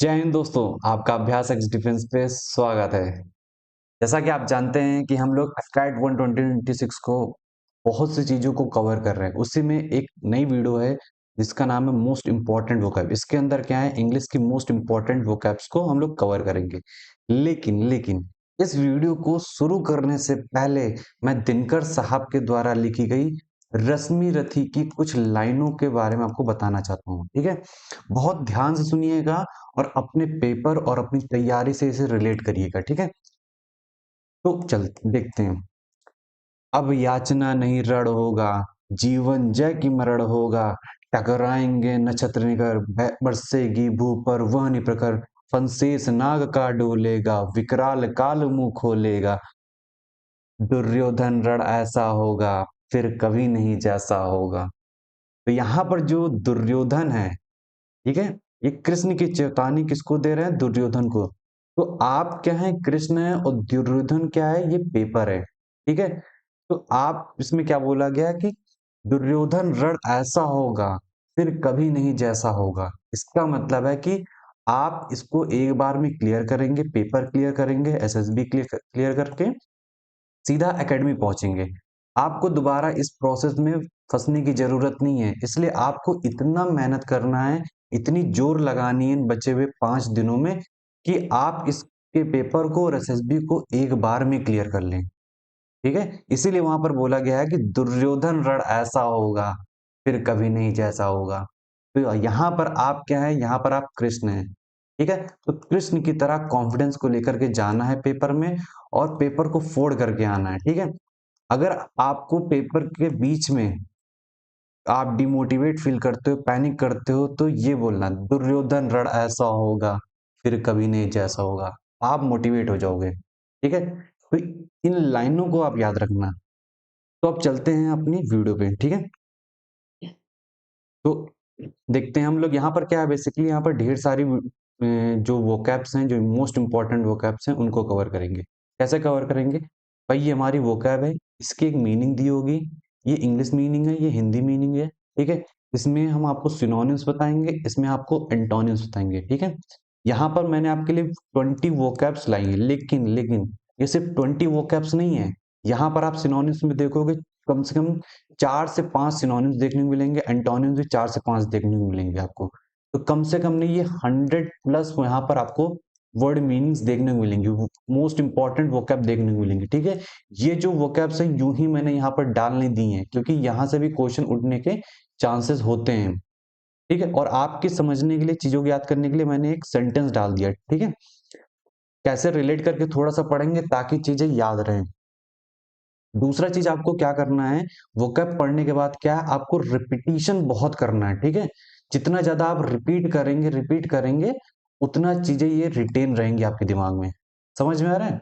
जय हिंद दोस्तों, आपका अभ्यास एक्स डिफेंस पे स्वागत है। जैसा कि आप जानते हैं कि हम लोग स्कैट 12026 को बहुत सी चीजों को कवर कर रहे हैं। उसी में एक नई वीडियो है जिसका नाम है मोस्ट इंपॉर्टेंट वोकैब। इसके अंदर क्या है, इंग्लिश की मोस्ट इंपॉर्टेंट वोकैब्स को हम लोग कवर करेंगे। लेकिन इस वीडियो को शुरू करने से पहले मैं दिनकर साहब के द्वारा लिखी गई रश्मि रथी की कुछ लाइनों के बारे में आपको बताना चाहता हूँ। ठीक है, बहुत ध्यान से सुनिएगा और अपने पेपर और अपनी तैयारी से इसे रिलेट करिएगा। ठीक है, तो चल देखते हैं। अब याचना नहीं रण होगा, जीवन जय की मरण होगा। टकराएंगे नक्षत्र निकर, बरसेगी भू पर वह निप्रखर। फंसेस नाग का डोलेगा, विकराल काल मुंह खोलेगा। दुर्योधन रण ऐसा होगा, फिर कभी नहीं जैसा होगा। तो यहाँ पर जो दुर्योधन है, ठीक है, ये कृष्ण की चेतावनी किसको दे रहे हैं? दुर्योधन को। तो आप क्या है? कृष्ण है, और दुर्योधन क्या है? ये पेपर है। ठीक है, तो आप इसमें क्या बोला गया कि दुर्योधन रण ऐसा होगा, फिर कभी नहीं जैसा होगा। इसका मतलब है कि आप इसको एक बार में क्लियर करेंगे, पेपर क्लियर करेंगे, एसएसबी क्लियर क्लियर करके सीधा एकेडमी पहुंचेंगे। आपको दोबारा इस प्रोसेस में फंसने की जरूरत नहीं है। इसलिए आपको इतना मेहनत करना है, इतनी जोर लगानी है इन बचे हुए 5 दिनों में कि आप इसके पेपर को और एसएसबी को एक बार में क्लियर कर लें। ठीक है, इसीलिए वहां पर बोला गया है कि दुर्योधन रण ऐसा होगा, फिर कभी नहीं जैसा होगा। तो यहाँ पर आप क्या है? यहाँ पर आप कृष्ण हैं। ठीक है, तो कृष्ण की तरह कॉन्फिडेंस को लेकर के जाना है पेपर में, और पेपर को फोड़ करके आना है। ठीक है, अगर आपको पेपर के बीच में आप डिमोटिवेट फील करते हो, पैनिक करते हो, तो ये बोलना दुर्योधन रण ऐसा होगा, फिर कभी नहीं जैसा होगा। आप मोटिवेट हो जाओगे। ठीक है, तो इन लाइनों को आप याद रखना। तो अब चलते हैं अपनी वीडियो पे। ठीक है, तो देखते हैं हम लोग यहाँ पर क्या है। बेसिकली यहाँ पर ढेर सारी जो वोकैब्स हैं, जो मोस्ट इंपॉर्टेंट वोकैब्स हैं, उनको कवर करेंगे। कैसे कवर करेंगे भाई? ये हमारी वोकैब है, इसकी एक मीनिंग दी होगी। ये इंग्लिश मीनिंग है, ये हिंदी मीनिंग है। ठीक है, इसमें हम आपको सिनोनिम्स बताएंगे, इसमें आपको एंटोनिम्स बताएंगे। ठीक है, यहाँ पर मैंने आपके लिए 20 वोकैब्स लाई हैं, लेकिन ये सिर्फ 20 वोकैब्स नहीं है। यहाँ पर आप सिनोनिम्स में देखोगे कम से कम 4 से 5 सिनोनिम्स देखने को मिलेंगे, एंटोनिम्स भी 4 से 5 देखने को मिलेंगे आपको। तो कम से कम नहीं, ये 100+ यहाँ पर आपको वर्ड मीनिंग्स देखने को मिलेंगे, मोस्ट इंपॉर्टेंट वोकैब देखने को मिलेंगे। ठीक है, ये जो वोकैब्स है यूं ही मैंने यहाँ पर डालने दी हैं, क्योंकि यहाँ से भी क्वेश्चन उठने के चांसेस होते हैं। ठीक है, और आपके समझने के लिए, चीजों को याद करने के लिए मैंने एक सेंटेंस डाल दिया। ठीक है, कैसे रिलेट करके थोड़ा सा पढ़ेंगे ताकि चीजें याद रहें। दूसरा चीज आपको क्या करना है, वोकैब पढ़ने के बाद क्या है, आपको रिपीटिशन बहुत करना है। ठीक है, जितना ज्यादा आप रिपीट करेंगे, उतना चीजें ये रिटेन रहेंगी आपके दिमाग में। समझ में आ रहा है?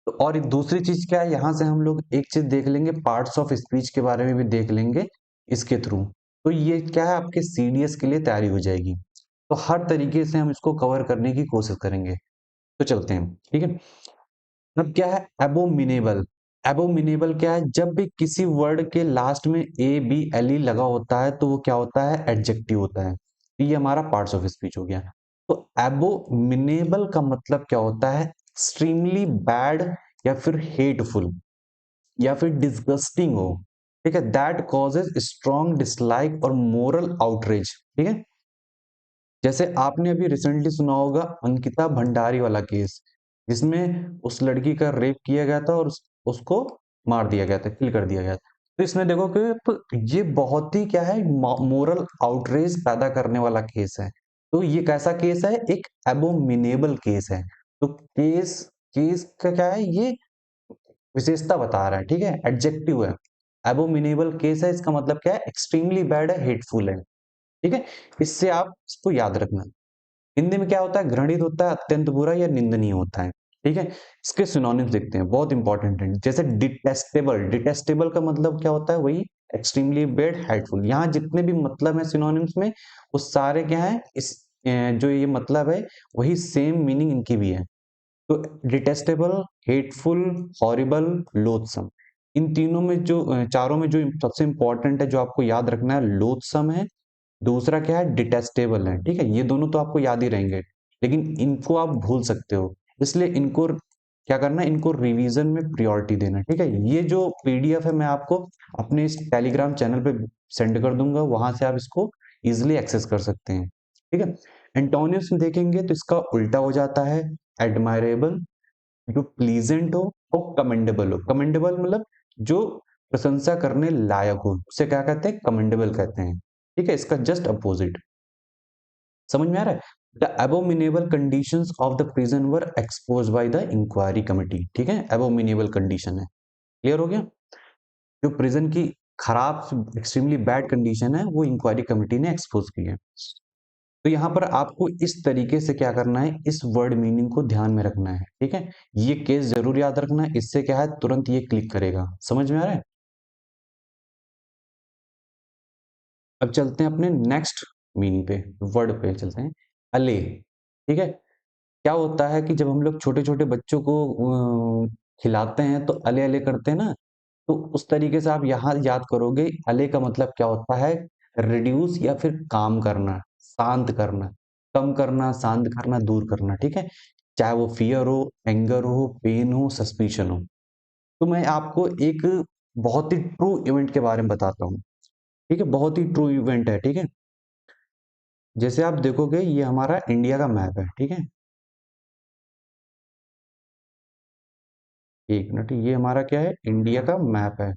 तो और एक दूसरी चीज क्या है, यहां से हम लोग एक चीज देख लेंगे, पार्ट्स ऑफ स्पीच के बारे में भी देख लेंगे इसके थ्रू। तो ये क्या है, आपके सीडीएस के लिए तैयारी हो जाएगी। तो हर तरीके से हम इसको कवर करने की कोशिश करेंगे। तो चलते हैं। ठीक है, अब क्या है एबोमिनेबल? एबोमिनेबल क्या है? जब भी किसी वर्ड के लास्ट में ए बी एल ई लगा होता है तो वो क्या होता है? एडजेक्टिव होता है। तो ये हमारा पार्ट्स ऑफ स्पीच हो गया। तो एबोमिनेबल का मतलब क्या होता है? एक्सट्रीमली बैड, या फिर हेटफुल, या फिर डिस्गस्टिंग हो। ठीक है, दैट कॉजेज स्ट्रॉन्ग डिसलाइक और मोरल आउटरेज। ठीक है, जैसे आपने अभी रिसेंटली सुना होगा अंकिता भंडारी वाला केस, जिसमें उस लड़की का रेप किया गया था और उसको मार दिया गया था, किल कर दिया गया था। तो इसमें देखो कि तो ये बहुत ही क्या है, मोरल आउटरेज पैदा करने वाला केस है। तो ये कैसा केस है? एक एबोमिनेबल केस है। तो केस केस का क्या है, ये विशेषता बता रहा है। ठीक है, एडजेक्टिव है। एबोमिनेबल केस है, इसका मतलब क्या है? एक्सट्रीमली बैड है, हेटफुल है। ठीक है, इससे आप इसको याद रखना। हिंदी में क्या होता है? घृणित होता है, अत्यंत बुरा या निंदनीय होता है। ठीक है, इसके सिनोनिम्स देखते हैं, बहुत इंपॉर्टेंट है। जैसे डिटेस्टेबल, डिटेस्टेबल का मतलब क्या होता है? वही एक्सट्रीमली बैड, हेटफुल। यहाँ जितने भी मतलब है सिनोनिम्स में, वो सारे क्या है, इस जो ये मतलब है, वही सेम मीनिंग इनकी भी है। तो डिटेस्टेबल, हेटफुल, हॉरिबल, लोथसम, इन तीनों में जो चारों में जो सबसे इंपॉर्टेंट है, जो आपको याद रखना है, लोथसम है। दूसरा क्या है? डिटेस्टेबल है। ठीक है, ये दोनों तो आपको याद ही रहेंगे, लेकिन इनको आप भूल सकते हो, इसलिए इनको क्या करना है, इनको रिवीजन में प्रायोरिटी देना, ठीक है। ये जो पीडीएफ है मैं आपको अपने इस टेलीग्राम चैनल पे सेंड कर दूंगा, वहां से आप इसको इजिली एक्सेस कर सकते हैं, ठीक है। एंटोनिम्स में देखेंगे तो इसका उल्टा हो जाता है, एडमायरेबल, जो प्लीजेंट हो और कमेंडेबल हो। कमेंडेबल मतलब जो प्रशंसा करने लायक हो, उसे क्या कहते हैं, कमेंडेबल कहते हैं, ठीक है। इसका जस्ट अपोजिट, समझ में आ रहा है। The abominable conditions of the prison were expose by the inquiry committee, ठीक है। एबोमिनेबल कंडीशन है, क्लियर हो गया। जो प्रिजन की खराब एक्सट्रीमली बैड कंडीशन है वो इंक्वायरी कमिटी ने एक्सपोज की है। तो यहाँ पर आपको इस तरीके से क्या करना है, इस वर्ड मीनिंग को ध्यान में रखना है, ठीक है। ये केस जरूर याद रखना है, इससे क्या है तुरंत ये क्लिक करेगा, समझ में आ रहा है। अब चलते हैं अपने नेक्स्ट मीनिंग पे, वर्ड पे चलते हैं, अले, ठीक है। क्या होता है कि जब हम लोग छोटे छोटे बच्चों को खिलाते हैं तो अले अले करते हैं ना, तो उस तरीके से आप यहाँ याद करोगे, अले का मतलब क्या होता है, रिड्यूस या फिर काम करना, शांत करना, कम करना, शांत करना, दूर करना, ठीक है। चाहे वो फियर हो, एंगर हो, पेन हो, सस्पिशन हो। तो मैं आपको एक बहुत ही ट्रू इवेंट के बारे में बताता हूँ, ठीक है। बहुत ही ट्रू इवेंट है, ठीक है। जैसे आप देखोगे ये हमारा इंडिया का मैप है, ठीक है। एक मिनट, ये हमारा क्या है, इंडिया का मैप है,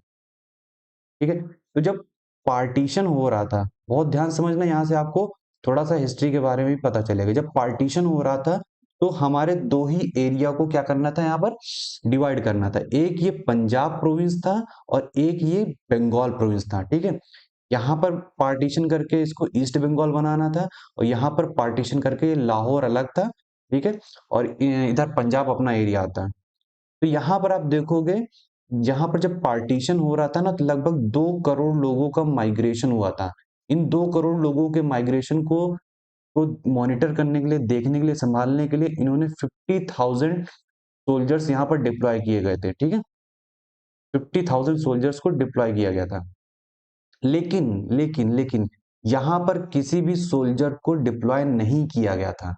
ठीक है। तो जब पार्टीशन हो रहा था, बहुत ध्यान समझना, यहाँ से आपको थोड़ा सा हिस्ट्री के बारे में भी पता चलेगा। जब पार्टीशन हो रहा था तो हमारे दो ही एरिया को क्या करना था, यहाँ पर डिवाइड करना था। एक ये पंजाब प्रोविंस था और एक ये बंगाल प्रोविंस था, ठीक है। यहाँ पर पार्टीशन करके इसको ईस्ट बंगाल बनाना था, और यहाँ पर पार्टीशन करके लाहौर अलग था, ठीक है। और इधर पंजाब अपना एरिया आता है। तो यहाँ पर आप देखोगे, यहाँ पर जब पार्टीशन हो रहा था ना, तो लगभग 2 करोड़ लोगों का माइग्रेशन हुआ था। इन 2 करोड़ लोगों के माइग्रेशन को मॉनिटर करने के लिए, देखने के लिए, संभालने के लिए इन्होंने 50,000 सोल्जर्स यहाँ पर डिप्लॉय किए गए थे, ठीक है। 50,000 सोल्जर्स को डिप्लॉय किया गया था। लेकिन यहाँ पर किसी भी सोल्जर को डिप्लॉय नहीं किया गया था।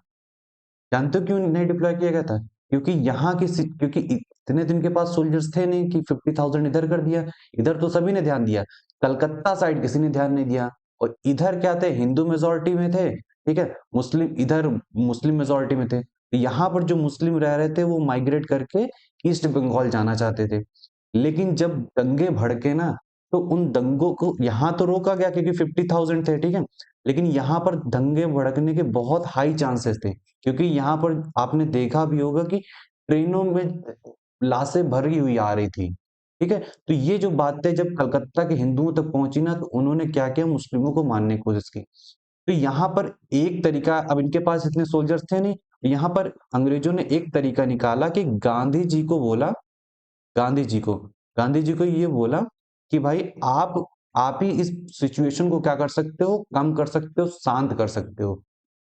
जानते हो क्यों नहीं डिप्लॉय किया गया था? क्योंकि क्योंकि इतने दिन के पास सोल्जर्स थे नहीं कि 50,000 इधर कर दिया। इधर तो सभी ने ध्यान दिया, कलकत्ता साइड किसी ने ध्यान नहीं दिया। और इधर क्या थे, हिंदू मेजोरिटी में थे, ठीक है। मुस्लिम इधर मुस्लिम मेजोरिटी में थे। तो यहाँ पर जो मुस्लिम रह रहे थे वो माइग्रेट करके ईस्ट बंगाल जाना चाहते थे। लेकिन जब दंगे भड़के ना, तो उन दंगों को यहाँ तो रोका गया क्योंकि 50,000 थे, ठीक है। लेकिन यहाँ पर दंगे भड़कने के बहुत हाई चांसेस थे, क्योंकि यहाँ पर आपने देखा भी होगा कि ट्रेनों में लाशें भरी हुई आ रही थी, ठीक है। तो ये जो बातें जब कलकत्ता के हिंदुओं तक पहुंची ना, तो उन्होंने क्या किया, मुस्लिमों को मारने की कोशिश की। तो यहाँ पर एक तरीका, अब इनके पास इतने सोल्जर्स थे नहीं, यहाँ पर अंग्रेजों ने एक तरीका निकाला कि गांधी जी को बोला, गांधी जी को गांधी जी को ये बोला कि भाई आप ही इस सिचुएशन को क्या कर सकते हो, कम कर सकते हो, शांत कर सकते हो।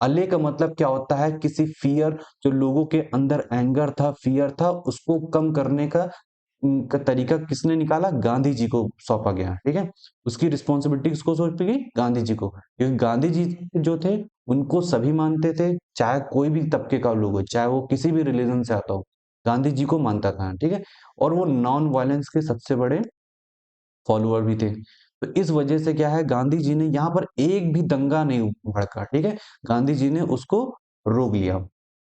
अले का मतलब क्या होता है, किसी फियर, जो लोगों के अंदर एंगर था, फियर था, उसको कम करने का तरीका किसने निकाला, गांधी जी को सौंपा गया, ठीक है। उसकी रिस्पॉन्सिबिलिटी किसको सौंपी गई, गांधी जी को, क्योंकि गांधी जी जो थे उनको सभी मानते थे, चाहे कोई भी तबके का लोग हो, चाहे वो किसी भी रिलीजन से आता हो, गांधी जी को मानता था, ठीक है। और वो नॉन वायलेंस के सबसे बड़े फॉलोअर भी थे। तो इस वजह से क्या है, गांधी जी ने यहाँ पर एक भी दंगा नहीं भड़का, ठीक है। गांधी जी ने उसको रोक लिया,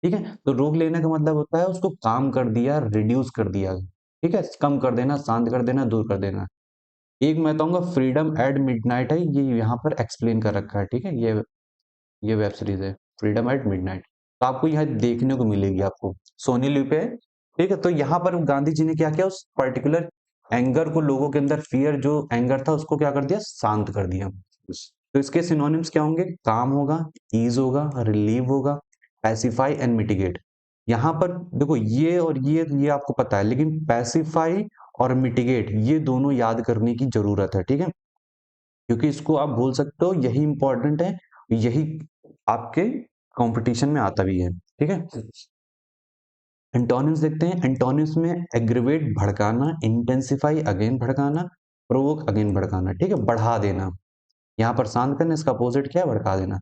ठीक है। तो रोक लेने का मतलब होता है उसको काम कर दिया, रिड्यूस कर दिया, ठीक है। कम कर देना, शांत कर देना, दूर कर देना। एक मैं बताऊंगा, फ्रीडम एट मिडनाइट है, ये यहाँ पर एक्सप्लेन कर रखा है, ठीक है। ये वेब सीरीज है, फ्रीडम एट मिडनाइट। तो आपको यहाँ देखने को मिलेगी, आपको सोनी लिव पे है, ठीक है। तो यहाँ पर गांधी जी ने क्या किया, उस पर्टिकुलर एंगर को, लोगों के अंदर फियर जो एंगर था उसको क्या कर दिया, शांत कर दिया। तो इसके सिनोनिम्स क्या होंगे, काम होगा, ईज होगा, रिलीव होगा, पैसिफाई एंड मिटिगेट। यहाँ पर देखो, ये और ये आपको पता है, लेकिन पैसिफाई और मिटिगेट ये दोनों याद करने की जरूरत है, ठीक है। क्योंकि इसको आप भूल सकते हो, यही इंपॉर्टेंट है, यही आपके कंपटीशन में आता भी है, ठीक है। एंटोनिम्स देखते हैं। एंटोनिम्स में एग्रीवेट भड़काना, इंटेंसिफाई अगेन भड़काना, प्रोवोक अगेन भड़काना, ठीक है, बढ़ा देना। यहाँ पर शांत करना, इसका अपोजिट क्या है, भड़का देना।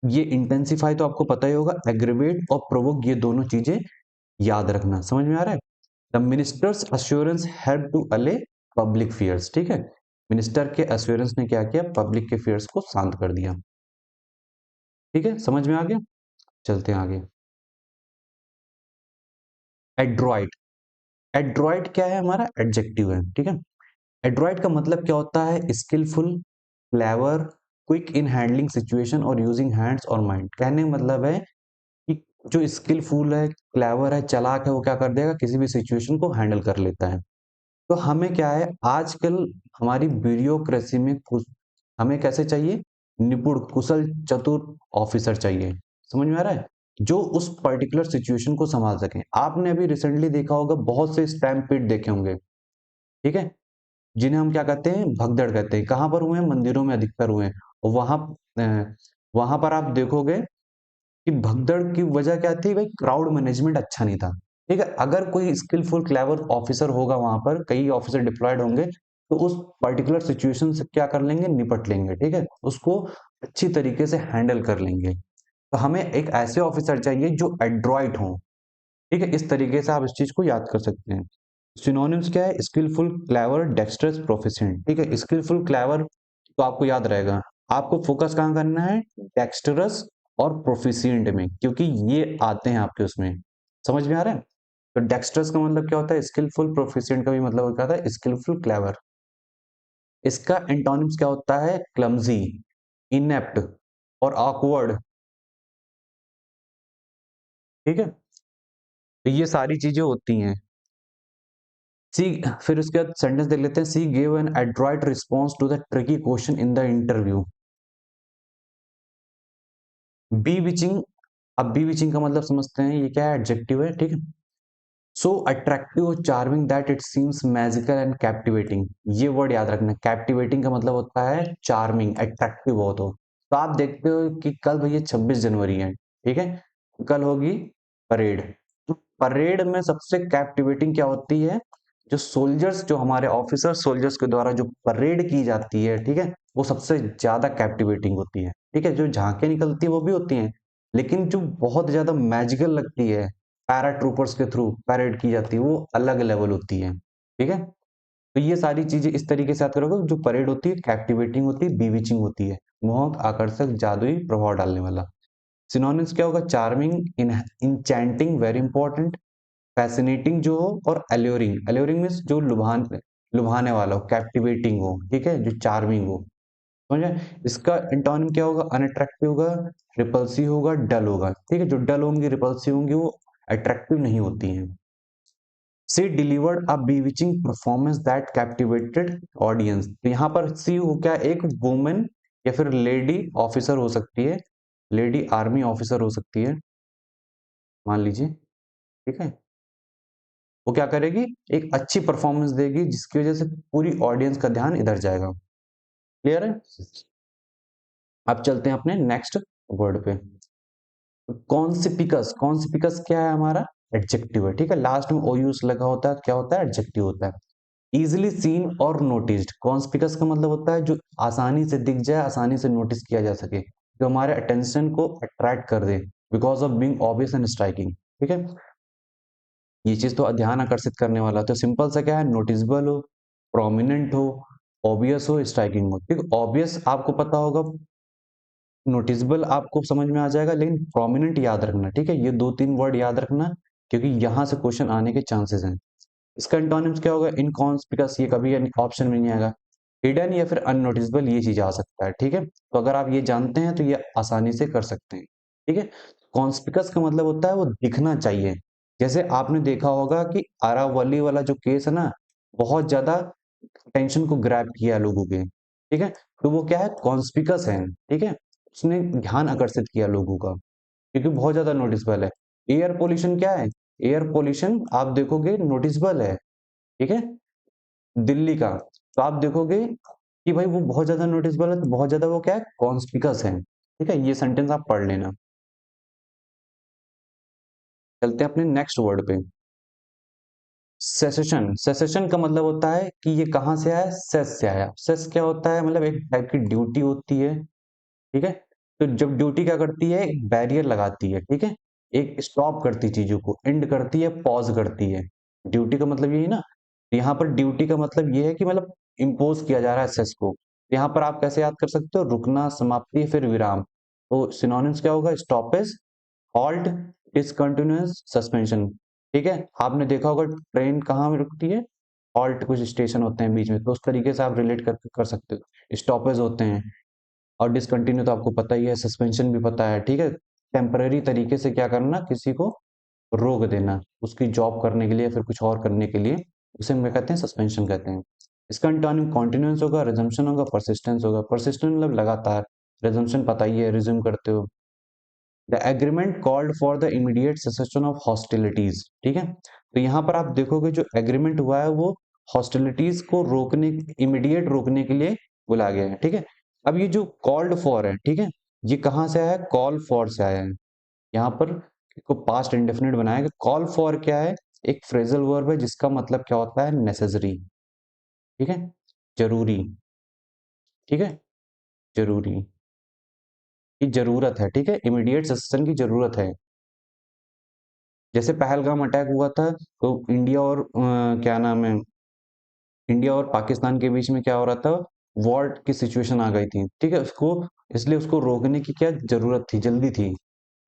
ये इंटेंसिफाई तो आपको पता ही होगा, एग्रीवेट और प्रोवोक ये दोनों चीजें याद रखना। समझ में आ रहा है? The minister's assurance help to allay public fears. ठीक है, मिनिस्टर के अश्योरेंस ने क्या किया, पब्लिक के फियर्स को शांत कर दिया। ठीक है, समझ में आ गया? चलते हैं आगे। एड्रॉइट, एड्रॉइट क्या है, हमारा एडजेक्टिव है। ठीक है, एड्रॉइट का मतलब क्या होता है, skillful, clever, quick in handling situation और यूजिंग हैंड्स और माइंड। कहने का मतलब है कि जो स्किलफुल है, क्लेवर है, चालाक है, वो क्या कर देगा, किसी भी सिचुएशन को हैंडल कर लेता है। तो हमें क्या है, आजकल हमारी ब्यूरोक्रेसी में हमें कैसे चाहिए, निपुण, कुशल, चतुर ऑफिसर चाहिए। समझ में आ रहा है? जो उस पर्टिकुलर सिचुएशन को संभाल सके। आपने अभी रिसेंटली देखा होगा, बहुत से स्टैम्पीड देखे होंगे। ठीक है, जिन्हें हम क्या कहते हैं, भगदड़ कहते हैं। कहाँ पर हुए हैं, मंदिरों में अधिकतर हुए हैं। और वहां पर आप देखोगे कि भगदड़ की वजह क्या थी भाई, क्राउड मैनेजमेंट अच्छा नहीं था। ठीक है, अगर कोई स्किलफुल क्लेवर ऑफिसर होगा, वहां पर कई ऑफिसर डिप्लॉयड होंगे, तो उस पर्टिकुलर सिचुएशन से क्या कर लेंगे, निपट लेंगे। ठीक है, उसको अच्छी तरीके से हैंडल कर लेंगे। तो हमें एक ऐसे ऑफिसर चाहिए जो एड्रॉइट हो। ठीक है, इस तरीके से आप इस चीज को याद कर सकते हैं। सिनोनिम्स क्या है, स्किलफुल, क्लेवर, डेक्स्ट्रस, प्रोफिशिएंट। ठीक है, स्किलफुल, क्लेवर तो आपको याद रहेगा। आपको फोकस कहाँ करना है, डेक्स्ट्रस और प्रोफिशिएंट में, क्योंकि ये आते हैं आपके उसमें। समझ में आ रहा है? तो डेक्स्ट्रस का मतलब क्या होता है, स्किलफुल, प्रोफिशिएंट का भी मतलब क्या होता है, स्किलफुल, क्लेवर। इसका एंटोनिम्स क्या होता है, क्लमजी, इनेप्ट और ऑकवर्ड। ठीक है, तो ये सारी चीजें होती हैं। सी, फिर उसके बाद सेंटेंस देख लेते हैं। She gave an adroit response to the tricky question in the interview. Bewitching, अब बी विचिंग का मतलब समझते हैं, ये क्या है, एडजेक्टिव है। ठीक है, सो अट्रैक्टिव और charming that it seems magical and captivating. ये वर्ड याद रखना, कैप्टिवेटिंग का मतलब होता है चार्मिंग, अट्रैक्टिव बहुत हो। तो आप देखते हो कि कल भैया 26 जनवरी है। ठीक है, कल होगी परेड। तो परेड में सबसे कैप्टिवेटिंग क्या होती है, जो सोल्जर्स, जो हमारे ऑफिसर सोल्जर्स के द्वारा जो परेड की जाती है, ठीक है, वो सबसे ज्यादा कैप्टिवेटिंग होती है। ठीक है, जो झांकियां निकलती है वो भी होती हैं, लेकिन जो बहुत ज्यादा मैजिकल लगती है, पैरा ट्रूपर्स के थ्रू परेड की जाती है, वो अलग लेवल होती है। ठीक है, तो ये सारी चीजें इस तरीके से याद करोगे, जो परेड होती है कैप्टिवेटिंग होती है, बीविचिंग होती है, मोहक, आकर्षक, जादुई, प्रभाव डालने वाला। सिनोनिम्स क्या होगा, charming, enchanting, very important, fascinating जो हो, और अल्योरिंग। अल्योरिंग मीन्स जो लुभाने वाला हो, कैप्टिवेटिंग हो। ठीक है, जो चार्मिंग हो। समझे? इसका एंटोनिम क्या होगा, अनअट्रैक्टिव होगा, रिपल्सिव होगा, डल होगा। ठीक है, जो डल होंगी, रिपल्सिव होंगी, वो अट्रैक्टिव नहीं होती हैं। She delivered a bewitching performance that captivated audience. तो यहाँ पर सी हो क्या, एक वुमेन या फिर लेडी ऑफिसर हो सकती है, लेडी आर्मी ऑफिसर हो सकती है, मान लीजिए। ठीक है, वो क्या करेगी, एक अच्छी परफॉर्मेंस देगी, जिसकी वजह से पूरी ऑडियंस का ध्यान इधर जाएगा। क्लियर है? अब चलते हैं अपने नेक्स्ट वर्ड पे। कॉन्सिपिकस, कॉन्सिपिकस क्या है, हमारा एडजेक्टिव है। ठीक है, लास्ट में ओ यूज लगा होता है, क्या होता है, एडजेक्टिव होता है। इजिली सीन और नोटिस्ड, कॉन्स्पिकस का मतलब होता है जो आसानी से दिख जाए, आसानी से नोटिस किया जा सके, जो हमारे अटेंशन को अट्रैक्ट कर दे, because of being obvious and striking. ठीक है, ये चीज तो ध्यान आकर्षित करने वाला, तो सिंपल सा क्या है, नोटिसबल हो, प्रोमिनेंट हो, ऑब्वियस हो, स्ट्राइकिंग हो। ठीक, ऑब्वियस आपको पता होगा, नोटिसबल आपको समझ में आ जाएगा, लेकिन प्रोमिनेंट याद रखना। ठीक है, ये दो तीन वर्ड याद रखना, क्योंकि यहां से क्वेश्चन आने के चांसेस हैं। इसका एंटोनिम्स क्या होगा, इनकॉन्स्पिकस, ये कभी ऑप्शन में नहीं आएगा। हिडन या फिर अननोटिसेबल, ये चीज आ सकता है। ठीक है, तो अगर आप ये जानते हैं तो ये आसानी से कर सकते हैं। ठीक है, कॉन्स्पिकस का मतलब होता है वो दिखना चाहिए। जैसे आपने देखा होगा कि अरावली वाला जो केस है ना, बहुत ज्यादा टेंशन को ग्रैब किया लोगों के। ठीक है, तो वो क्या है, कॉन्स्पिकस है। ठीक है, उसने ध्यान आकर्षित किया लोगों का, क्योंकि बहुत ज्यादा नोटिसबल है। एयर पोल्यूशन क्या है, एयर पोल्यूशन आप देखोगे नोटिसबल है। ठीक है, दिल्ली का, तो आप देखोगे कि भाई वो बहुत ज्यादा नोटिसबल है, तो बहुत ज्यादा वो क्या है, कॉन्स्पिकस है। ठीक है, ये सेंटेंस आप पढ़ लेना। चलते हैं अपने नेक्स्ट वर्ड पे। सेसेशन, सेसेशन का मतलब होता है कि ये कहां से आया, सेस से आया। सेस क्या होता है, मतलब एक टाइप की ड्यूटी होती है। ठीक है, तो जब ड्यूटी क्या करती है, एक बैरियर लगाती है, ठीक है, एक स्टॉप करती चीजों को, एंड करती है, पॉज करती है। ड्यूटी का मतलब यही ना, यहाँ पर ड्यूटी का मतलब ये है कि मतलब इम्पोज किया जा रहा है सेस को। यहाँ पर आप कैसे याद कर सकते हो, रुकना, समाप्ति, फिर विराम। तो सिनोनिम्स क्या होगा, स्टॉपेज, हॉल्ट, डिसकंटिन्यूअस, सस्पेंशन। ठीक है, आपने देखा होगा ट्रेन कहाँ में रुकती है, हॉल्ट कुछ स्टेशन होते हैं बीच में, तो उस तरीके से आप रिलेट कर सकते हो। स्टॉपेज होते हैं, और डिसकंटिन्यू तो आपको पता ही है, सस्पेंशन भी पता है, ठीक है। टेम्पररी तरीके से क्या करना, किसी को रोक देना उसकी जॉब करने के लिए, फिर कुछ और करने के लिए, उसे हम क्या कहते हैं, सस्पेंशन कहते हैं। इसका अंटोनिम कॉन्टिन्यूअस होगा, रिजम्पशन होगा, परसिस्टेंस होगा। परसिस्टेंस मतलब लगातार, रिजम्पशन पता ही है, रिज्यूम करते हो। The agreement called for the immediate cessation of hostilities, ठीक है। तो यहाँ पर आप देखोगे जो एग्रीमेंट हुआ है वो हॉस्टिलिटीज को रोकने, इमीडिएट रोकने के लिए बोला गया है, ठीक है। अब ये जो कॉल्ड फॉर है, ठीक है, ये कहाँ से आया है, कॉल फॉर से आया है। यहाँ पर इसको पास्ट इंडेफिनिट बनाया गया। कॉल फॉर क्या है, एक फ्रेजल वर्ब है जिसका मतलब क्या होता है, नेसेसरी, ठीक है, जरूरी, ठीक है, जरूरी, की जरूरत है, ठीक है, इमीडिएट सेसेशन की जरूरत है। जैसे पहलगाम अटैक हुआ था, तो इंडिया और क्या नाम है, इंडिया और पाकिस्तान के बीच में क्या हो रहा था, वॉर की सिचुएशन आ गई थी, ठीक है, उसको, इसलिए उसको रोकने की क्या जरूरत थी, जल्दी थी,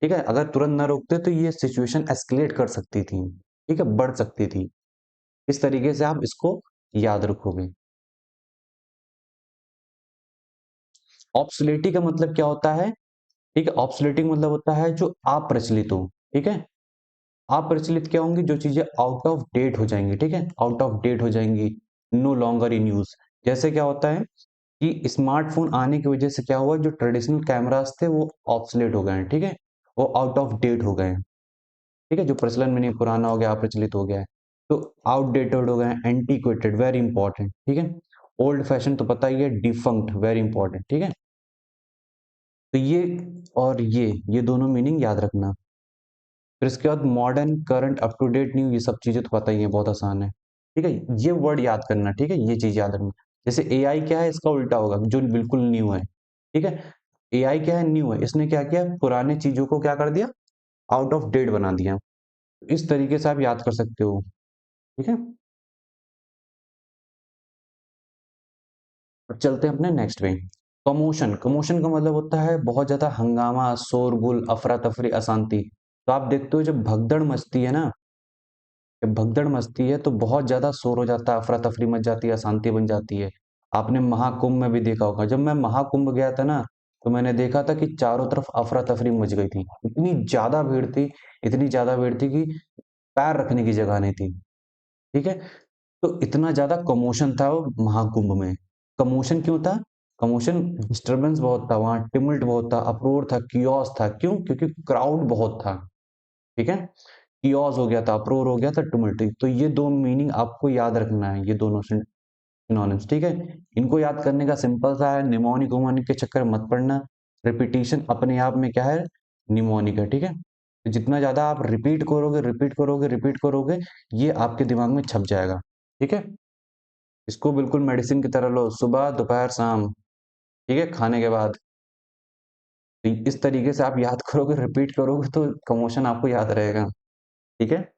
ठीक है। अगर तुरंत ना रोकते तो ये सिचुएशन एस्केलेट कर सकती थी, ठीक है, बढ़ सकती थी। इस तरीके से आप इसको याद रखोगे। ऑब्सोलेटी का मतलब क्या होता है, ठीक है, ऑब्सोलेटिंग मतलब होता है जो अप्रचलित हो, ठीक है। अप्रचलित क्या होंगी, जो चीजें आउट ऑफ डेट हो जाएंगी, ठीक है, आउट ऑफ डेट हो जाएंगी, नो लॉन्गर इन यूज। जैसे क्या होता है कि स्मार्टफोन आने की वजह से क्या हुआ, जो ट्रेडिशनल कैमरास थे वो ऑब्सोलेट हो गए हैं, ठीक है, वो आउट ऑफ डेट हो गए हैं, ठीक है, जो प्रचलन में नहीं, पुराना हो गया, अप्रचलित हो गया है, तो आउटडेटेड हो गए हैं, एंटीक्वेटेड, वेरी इंपॉर्टेंट, ठीक है। ओल्ड फैशन तो पता ही है, डिफंक्ट, वेरी इंपॉर्टेंट, ठीक है। तो ये और ये दोनों मीनिंग याद रखना। फिर इसके बाद modern, current, up to date, new, ये सब चीजें तो पता ही है, बहुत आसान है, ठीक है। ये वर्ड याद करना, ठीक है, ये चीज याद रखना। जैसे एआई क्या है, इसका उल्टा होगा, जो बिल्कुल न्यू है, ठीक है। एआई क्या है, न्यू है, इसने क्या किया, पुराने चीजों को क्या कर दिया, आउट ऑफ डेट बना दिया। इस तरीके से आप याद कर सकते हो, ठीक है। अब चलते हैं अपने नेक्स्ट पे। कमोशन, कमोशन का मतलब होता है बहुत ज्यादा हंगामा, शोरगुल, अफरा तफरी, अशांति। तो आप देखते हो जब भगदड़ मचती है ना, जब भगदड़ मचती है तो बहुत ज्यादा शोर हो जाता है, अफरा तफरी मच जाती है, अशांति बन जाती है। आपने महाकुंभ में भी देखा होगा, जब मैं महाकुंभ गया था ना, तो मैंने देखा था कि चारों तरफ अफरा तफरी मच गई थी, इतनी ज्यादा भीड़ थी, इतनी ज्यादा भीड़ थी कि पैर रखने की जगह नहीं थी, ठीक है। तो इतना ज्यादा कमोशन था वो महाकुंभ में। कमोशन क्यों था, कमोशन, डिस्टरबेंस बहुत था वहां, टिमल्ट बहुत था, अप्रोर था, कियोस था, क्यों, क्योंकि क्राउड बहुत था, ठीक है। कियोस हो गया था, अप्रोर हो गया था, टुमल्ट। तो ये दो मीनिंग आपको याद रखना है, ये दोनों सिनोनिम्स, ठीक है। इनको याद करने का सिंपल सा है, निमोनिक उमोनिक के चक्कर मत पड़ना। रिपीटिशन अपने आप में क्या है, निमोनिक है, ठीक है। तो जितना ज्यादा आप रिपीट करोगे, रिपीट करोगे, रिपीट करोगे, ये आपके दिमाग में छप जाएगा, ठीक है। इसको बिल्कुल मेडिसिन की तरह लो, सुबह दोपहर शाम, ठीक है, खाने के बाद। तो इस तरीके से आप याद करोगे, रिपीट करोगे, तो कमोशन आपको याद रहेगा, ठीक है।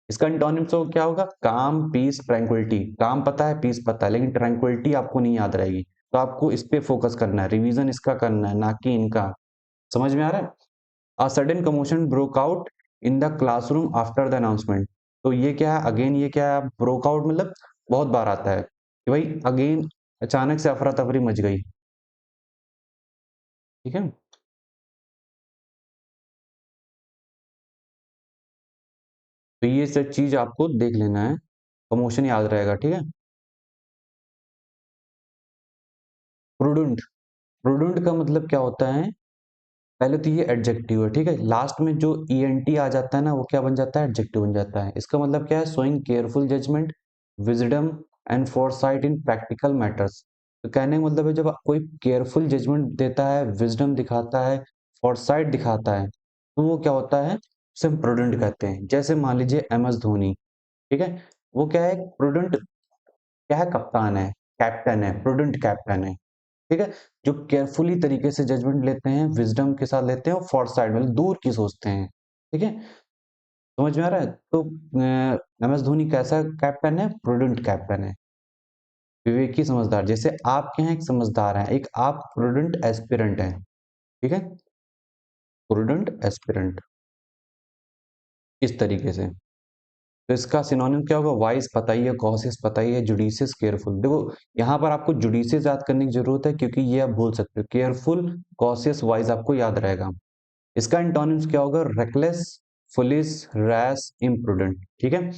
इसका एंटोनिम तो क्या होगा, काम, पीस, ट्रैंक्विलिटी। काम पता है, पीस पता है, लेकिन ट्रैंक्विलिटी आपको नहीं याद रहेगी। तो आपको इस पे फोकस करना है, रिवीजन इसका करना है, ना कि इनका। समझ में आ रहा है। A sudden commotion broke out in the classroom after the announcement. तो ये क्या है, अगेन ये क्या है, ब्रोक आउट मतलब बहुत बार आता है कि भाई अगेन अचानक से अफरा तफरी मच गई, ठीक है। तो ये सब चीज आपको देख लेना है, कमोशन याद रहेगा, ठीक है। प्रूडेंट, प्रूडेंट का मतलब क्या होता है, पहले तो ये एडजेक्टिव है, ठीक है, लास्ट में जो ईएनटी आ जाता है ना, वो क्या बन जाता है, एडजेक्टिव बन जाता है। इसका मतलब क्या है, showing careful judgement, wisdom and foresight in practical matters. तो कहने का मतलब है, जब कोई केयरफुल जजमेंट देता है, विजडम दिखाता है, फोरसाइट दिखाता है, तो वो क्या होता है, उसे हम प्रूडेंट कहते हैं। जैसे मान लीजिए एम एस धोनी, ठीक है, वो क्या है, प्रूडेंट, क्या है, कप्तान है, कैप्टन है, प्रूडेंट कैप्टन है, ठीक है, जो केयरफुली तरीके से जजमेंट लेते हैं, विजडम के साथ लेते हैं और फॉर साइड मतलब दूर की सोचते हैं, ठीक है, समझ में आ रहा है? तो MS धोनी कैसा कैप्टन है? प्रूडेंट कैप्टन है, विवेकी समझदार। जैसे आप क्या हैं? एक समझदार हैं, एक आप प्रूडेंट एस्पिरेंट हैं, ठीक है, प्रूडेंट एस्पिरेंट, इस तरीके से। तो इसका सिनोनिम क्या होगा? वाइज पता ही है, कॉशियस पता ही है, जुडिशियस केयरफुल। देखो यहाँ पर आपको जुडिशियस याद करने की जरूरत है क्योंकि ये आप भूल सकते हो, केयरफुल, कॉशियस, वाइज आपको याद रहेगा। इसका एंटोनिम्स क्या होगा? रेकलेस, फुलिश, रैश, इम्प्रूडेंट, ठीक है।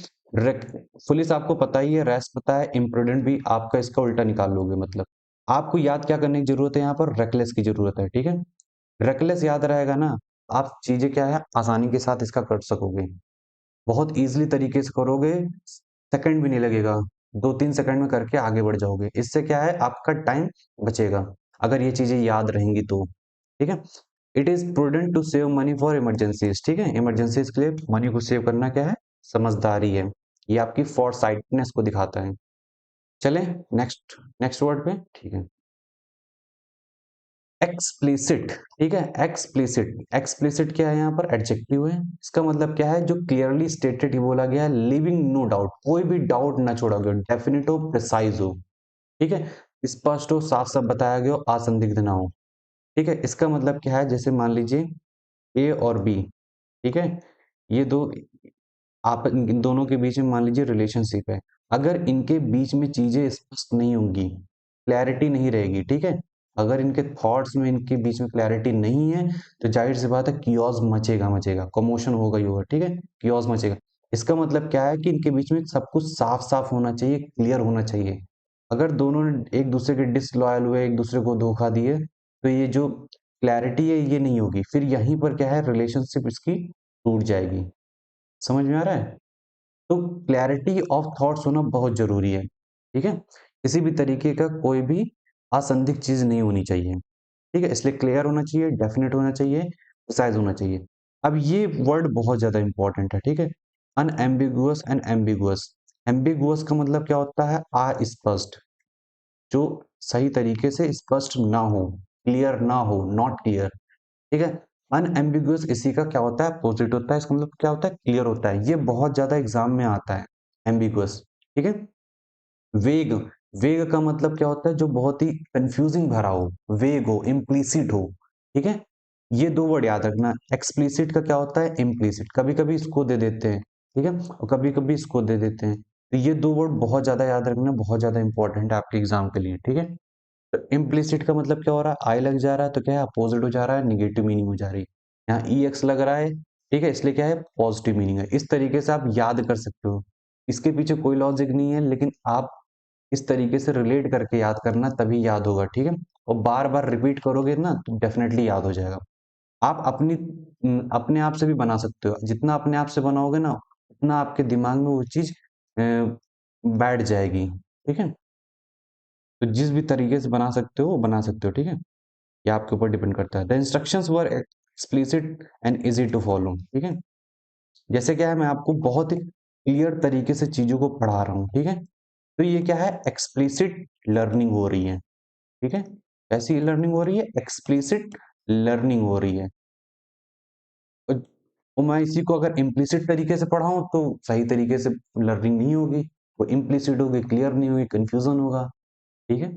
फुलिश आपको पता ही है, रैश पता है, इम्प्रूडेंट भी आपका इसका उल्टा निकाल लोगे। मतलब आपको याद क्या करने की जरूरत है? यहाँ पर रेकलेस की जरूरत है, ठीक है। रेकलेस याद रहेगा ना, आप चीजें क्या है आसानी के साथ इसका कर सकोगे, बहुत ईजिली तरीके से करोगे, सेकंड भी नहीं लगेगा, 2-3 सेकंड में करके आगे बढ़ जाओगे। इससे क्या है आपका टाइम बचेगा अगर ये चीजें याद रहेंगी तो, ठीक है। It is prudent to save money for emergencies, ठीक है, इमरजेंसीज के लिए मनी को सेव करना क्या है? समझदारी है। ये आपकी फोरसाइटनेस को दिखाता है। चलें नेक्स्ट नेक्स्ट वर्ड पे, ठीक है। एक्सप्लिसिट, ठीक है, एक्सप्लिसिट, एक्सप्लिसिट क्या है? यहाँ पर एडजेक्टिव है। इसका मतलब क्या है? जो क्लियरली स्टेटेड ही बोला गया है, लिविंग नो डाउट, कोई भी डाउट ना छोड़ा गया, डेफिनेट हो, प्रिसाइज हो, ठीक है, स्पष्ट हो, साफ साफ बताया गया हो, असंदिग्ध ना हो, ठीक है। इसका मतलब क्या है? जैसे मान लीजिए ए और बी, ठीक है, ये दो, आप इन दोनों के बीच में मान लीजिए रिलेशनशिप है, अगर इनके बीच में चीजें स्पष्ट नहीं होंगी, क्लैरिटी नहीं रहेगी, ठीक है, अगर इनके थॉट्स में इनके बीच में क्लैरिटी नहीं है तो जाहिर सी बात है कियोस मचेगा, मचेगा, कमोशन होगा ही होगा, ठीक है, कियोस मचेगा। इसका मतलब क्या है कि इनके बीच में सब कुछ साफ साफ होना चाहिए, क्लियर होना चाहिए। अगर दोनों ने एक दूसरे के डिसलॉयल हुए, एक दूसरे को धोखा दिए, तो ये जो क्लैरिटी है ये नहीं होगी, फिर यहीं पर क्या है रिलेशनशिप इसकी टूट जाएगी। समझ में आ रहा है? तो क्लैरिटी ऑफ थॉट्स होना बहुत जरूरी है, ठीक है, किसी भी तरीके का कोई भी असंदिग्ध चीज नहीं होनी चाहिए, ठीक है, इसलिए क्लियर होना चाहिए, डेफिनेट होना चाहिए, प्रिसाइज होना चाहिए। अब ये वर्ड बहुत ज्यादा इंपॉर्टेंट है, ठीक है, अनएम्बिगुअस एंड एम्बिगुअस। एम्बिगुअस का मतलब क्या होता है? अस्पष्ट, जो सही तरीके से स्पष्ट ना हो, क्लियर ना हो, नॉट क्लियर, ठीक है। अनएम्बिगुअस इसी का क्या होता है? अपोजिट होता है। इसका मतलब क्या होता है? क्लियर होता है। ये बहुत ज्यादा एग्जाम में आता है, एम्बिगुअस, ठीक है। वेग, वेग का मतलब क्या होता है? जो बहुत ही कंफ्यूजिंग भरा हो, वेग हो, इम्प्लीसिट हो, ठीक है। ये दो वर्ड याद रखना। एक्सप्लिसिट का क्या होता है? इम्प्लीसिट, कभी कभी इसको दे देते हैं, ठीक है, और कभी कभी इसको दे देते हैं। तो ये दो वर्ड बहुत ज्यादा याद रखना, बहुत ज्यादा इंपॉर्टेंट है आपके एग्जाम के लिए, ठीक है। तो इम्प्लिसिट का मतलब क्या हो रहा है? आई लग जा रहा है तो क्या है? अपोजिट हो जा रहा है, निगेटिव मीनिंग हो जा रही है। यहाँ ई एक्स लग रहा है, ठीक है, इसलिए क्या है? पॉजिटिव मीनिंग है। इस तरीके से आप याद कर सकते हो, इसके पीछे कोई लॉजिक नहीं है, लेकिन आप इस तरीके से रिलेट करके याद करना, तभी याद होगा, ठीक है। और बार बार रिपीट करोगे ना तो डेफिनेटली याद हो जाएगा। आप अपने आप से भी बना सकते हो, जितना अपने आप से बनाओगे ना उतना आपके दिमाग में वो चीज बैठ जाएगी, ठीक है। तो जिस भी तरीके से बना सकते हो वो बना सकते हो, ठीक है, ये आपके ऊपर डिपेंड करता है। The instructions were explicit and easy to follow, ठीक है। जैसे क्या है, मैं आपको बहुत ही क्लियर तरीके से चीजों को पढ़ा रहा हूँ, ठीक है, तो ये क्या है? एक्सप्लिसिट लर्निंग हो रही है, ठीक है, ऐसी लर्निंग हो रही है, एक्सप्लिसिट लर्निंग हो रही है। और मैं इसी को अगर इम्प्लिसिट तरीके से पढ़ाऊं तो सही तरीके से लर्निंग नहीं होगी, वो इम्प्लिसिट होगी, क्लियर नहीं होगी, कंफ्यूजन होगा, ठीक है।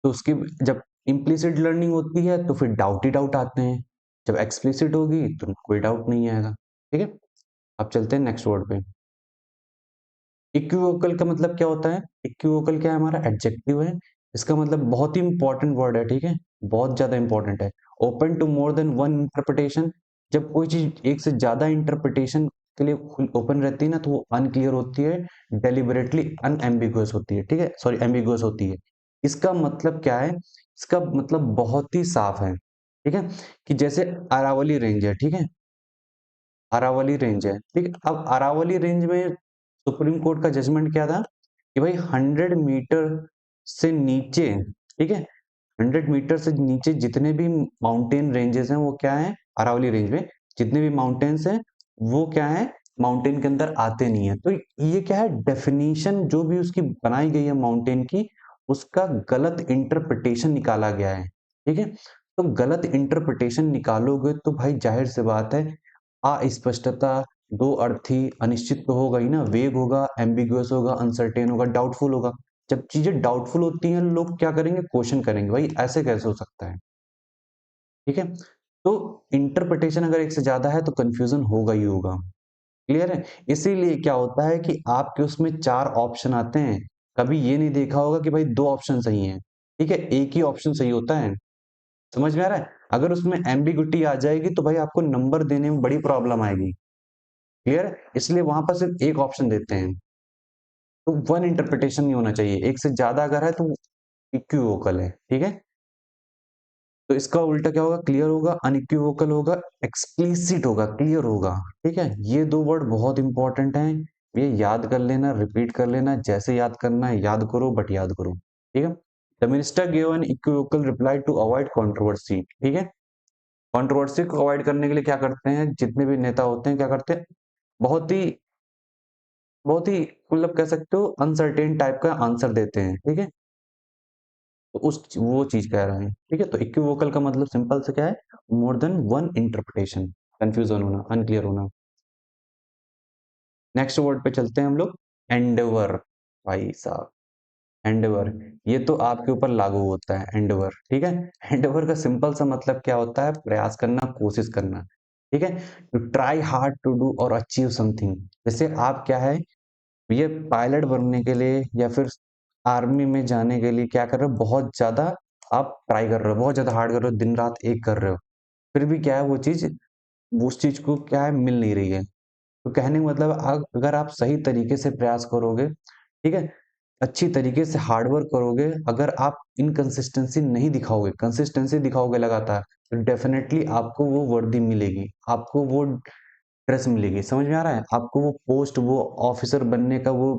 तो उसकी जब इम्प्लिसिट लर्निंग होती है तो फिर डाउट ही डाउट आते हैं, जब एक्सप्लिसिट होगी तो कोई डाउट नहीं आएगा, ठीक है। अब चलते हैं नेक्स्ट वर्ड पे। इक्विवोकल का मतलब क्या होता है? इक्विवोकल क्या है? हमारा एडजेक्टिव है। इसका मतलब बहुत ही इंपॉर्टेंट वर्ड है, ठीक है, बहुत ज्यादा इंपॉर्टेंट है। Open to more than one interpretation, जब कोई चीज एक से ज्यादा इंटरप्रिटेशन के लिए ओपन रहती है ना तो वो अनक्लियर होती है, डेलिबरेटली अनएम्बिगुअस होती है, ठीक है, सॉरी एम्बिगुअस होती है। इसका मतलब क्या है? इसका मतलब बहुत ही साफ है, ठीक है, कि जैसे अरावली रेंज है, ठीक है, अरावली रेंज है, ठीक है। अब अरावली रेंज में सुप्रीम कोर्ट का जजमेंट क्या था कि भाई 100 मीटर से नीचे, ठीक है, 100 मीटर से नीचे जितने भी माउंटेन रेंजेस हैं वो क्या है? अरावली रेंज में जितने भी माउंटेन्स हैं वो क्या है? माउंटेन के अंदर आते नहीं है। तो ये क्या है? डेफिनेशन जो भी उसकी बनाई गई है माउंटेन की, उसका गलत इंटरप्रिटेशन निकाला गया है, ठीक है। तो गलत इंटरप्रिटेशन निकालोगे तो भाई जाहिर सी बात है अस्पष्टता, दो अर्थी, अनिश्चित तो होगा ही ना, वेग होगा, एम्बिगुअस होगा, अनसर्टेन होगा, डाउटफुल होगा। जब चीजें डाउटफुल होती हैं लोग क्या करेंगे, क्वेश्चन करेंगे, भाई ऐसे कैसे हो सकता है, ठीक है। तो इंटरप्रिटेशन अगर एक से ज्यादा है तो कंफ्यूजन होगा ही होगा। क्लियर है। इसीलिए क्या होता है कि आपके उसमें चार ऑप्शन आते हैं, कभी ये नहीं देखा होगा कि भाई दो ऑप्शन सही हैं, ठीक है, एक ही ऑप्शन सही होता है। समझ में आ रहा है। अगर उसमें एम्बिगुइटी आ जाएगी तो भाई आपको नंबर देने में बड़ी प्रॉब्लम आएगी। क्लियर है। इसलिए वहां पर सिर्फ एक ऑप्शन देते हैं। तो वन इंटरप्रिटेशन नहीं होना चाहिए, एक से ज्यादा अगर है तो इक्विवोकल है, ठीक है। तो इसका उल्टा क्या होगा, क्लियर होगा, अनइक्विवोकल होगा, एक्सप्लिसिट होगा, क्लियर होगा, ठीक है। ये दो वर्ड बहुत इंपॉर्टेंट हैं, ये याद कर लेना, रिपीट कर लेना, जैसे याद करना है याद करो, बट याद करो, ठीक है। The minister give an equivocal reply to avoid controversy, ठीक है। कंट्रोवर्सी को अवॉइड करने के लिए क्या करते हैं, जितने भी नेता होते हैं क्या करते हैं, बहुत ही बहुत ही मतलब कह सकते हो अनसर्टेन टाइप का आंसर देते हैं, ठीक है। तो उस वो चीज कह रहे हैं, ठीक है। तो इक्विवोकल का मतलब सिंपल से क्या है, मोर देन वन इंटरप्रिटेशन, कंफ्यूजन होना, अनक्लियर होना। नेक्स्ट वर्ड पे चलते हैं हम लोग, एंडेवर। भाई साहब, एंडेवर, ये तो आपके ऊपर लागू होता है, एंडेवर, ठीक है। एंडेवर का सिंपल सा मतलब क्या होता है, प्रयास करना, कोशिश करना, ठीक है। To try hard to do और अचीव समथिंग। जैसे आप क्या है, ये पायलट बनने के लिए या फिर आर्मी में जाने के लिए क्या कर रहे हो, बहुत ज्यादा आप ट्राई कर रहे हो, बहुत ज्यादा हार्ड कर रहे हो, दिन रात एक कर रहे हो, फिर भी क्या है वो चीज, उस चीज को क्या है, मिल नहीं रही है। तो कहने का मतलब अगर आप सही तरीके से प्रयास करोगे, ठीक है, अच्छी तरीके से हार्डवर्क करोगे, अगर आप इनकंसिस्टेंसी नहीं दिखाओगे, कंसिस्टेंसी दिखाओगे लगातार, तो डेफिनेटली आपको वो वर्दी मिलेगी, आपको वो ड्रेस मिलेगी। समझ में आ रहा है, आपको वो पोस्ट, वो ऑफिसर बनने का वो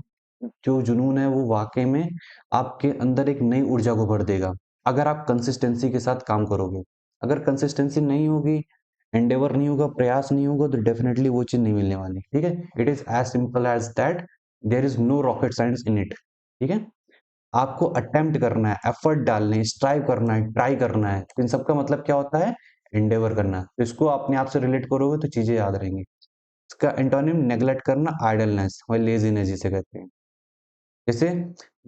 जो जुनून है वो वाकई में आपके अंदर एक नई ऊर्जा को भर देगा, अगर आप कंसिस्टेंसी के साथ काम करोगे। अगर कंसिस्टेंसी नहीं होगी, एंडेवर नहीं होगा, प्रयास नहीं होगा, तो डेफिनेटली वो चीज नहीं मिलने वाली, ठीक है। It is as simple as that, there is no rocket science in it, ठीक है। आपको अटेम्प्ट करना है, एफर्ट डालने हैं, स्ट्राइव करना है, ट्राई करना है, इन सब का मतलब क्या होता है, एंडेवर करना। तो इसको अपने आप से रिलेट करोगे तो चीजें याद रहेंगी। इसका एंटोनिम नेग्लेक्ट करना, आइडलनेस और लेजीनेस जिसे कहते हैं। जैसे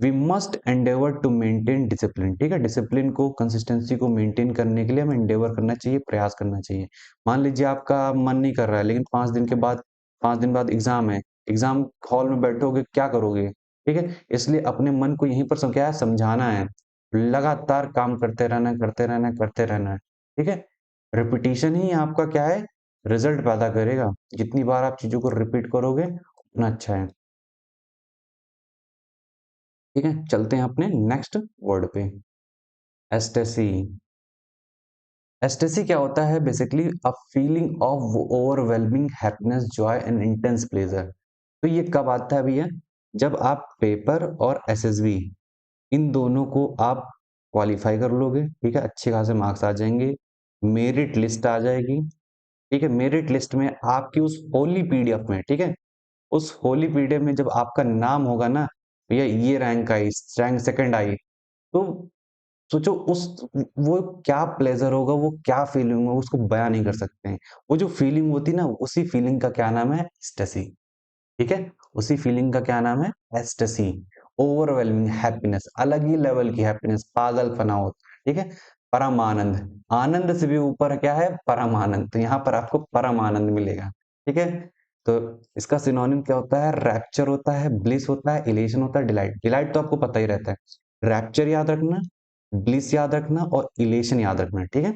we must endeavour to maintain discipline, ठीक है। डिसिप्लिन को, कंसिस्टेंसी को मेंटेन करने के लिए हमें एंडेवर करना चाहिए, प्रयास करना चाहिए। मान लीजिए आपका मन नहीं कर रहा है, लेकिन 5 दिन के बाद, 5 दिन बाद एग्जाम है, एग्जाम हॉल में बैठोगे क्या करोगे, ठीक है। इसलिए अपने मन को यहीं पर क्या है, समझाना है, लगातार काम करते रहना, करते रहना, करते रहना है, ठीक है। रिपीटिशन ही आपका क्या है, रिजल्ट पैदा करेगा। जितनी बार आप चीजों को रिपीट करोगे उतना अच्छा है, ठीक है। चलते हैं अपने नेक्स्ट वर्ड पे, एस्टेसी। एस्टेसी क्या होता है, basically a feeling of overwhelming happiness, Joy and intense pleasure. तो ये कब आता है भैया, जब आप पेपर और एसएसबी इन दोनों को आप क्वालिफाई कर लोगे, ठीक है, अच्छे खासे मार्क्स आ जाएंगे, मेरिट लिस्ट आ जाएगी, ठीक है। मेरिट लिस्ट में आपकी उस होली पीडीएफ में, ठीक है, उस होली पीडीएफ में जब आपका नाम होगा ना, भैया ये रैंक आई, रैंक सेकंड आई, तो सोचो उस, वो क्या प्लेजर होगा, वो क्या फीलिंग होगा, उसको बयान नहीं कर सकते हैं। वो जो फीलिंग होती है ना, उसी फीलिंग का क्या नाम है, एक्सटेसी, ठीक है। उसी फीलिंग का क्या नाम है, एक्सटेसी। ओवरवेलमिंग हैप्पीनेस, अलग ही लेवल की हैप्पीनेस, पागलपना होता है, ठीक है। परम आनंद, आनंद से भी ऊपर क्या है, परम आनंद। तो यहाँ पर आपको परम आनंद मिलेगा, ठीक है। तो इसका सिनोनिम क्या होता है, रैप्चर होता है, ब्लिस होता है, इलेशन होता है, डिलाइट। डिलाइट तो आपको पता ही रहता है, रैप्चर याद रखना, ब्लिस याद रखना और इलेशन याद रखना, ठीक है।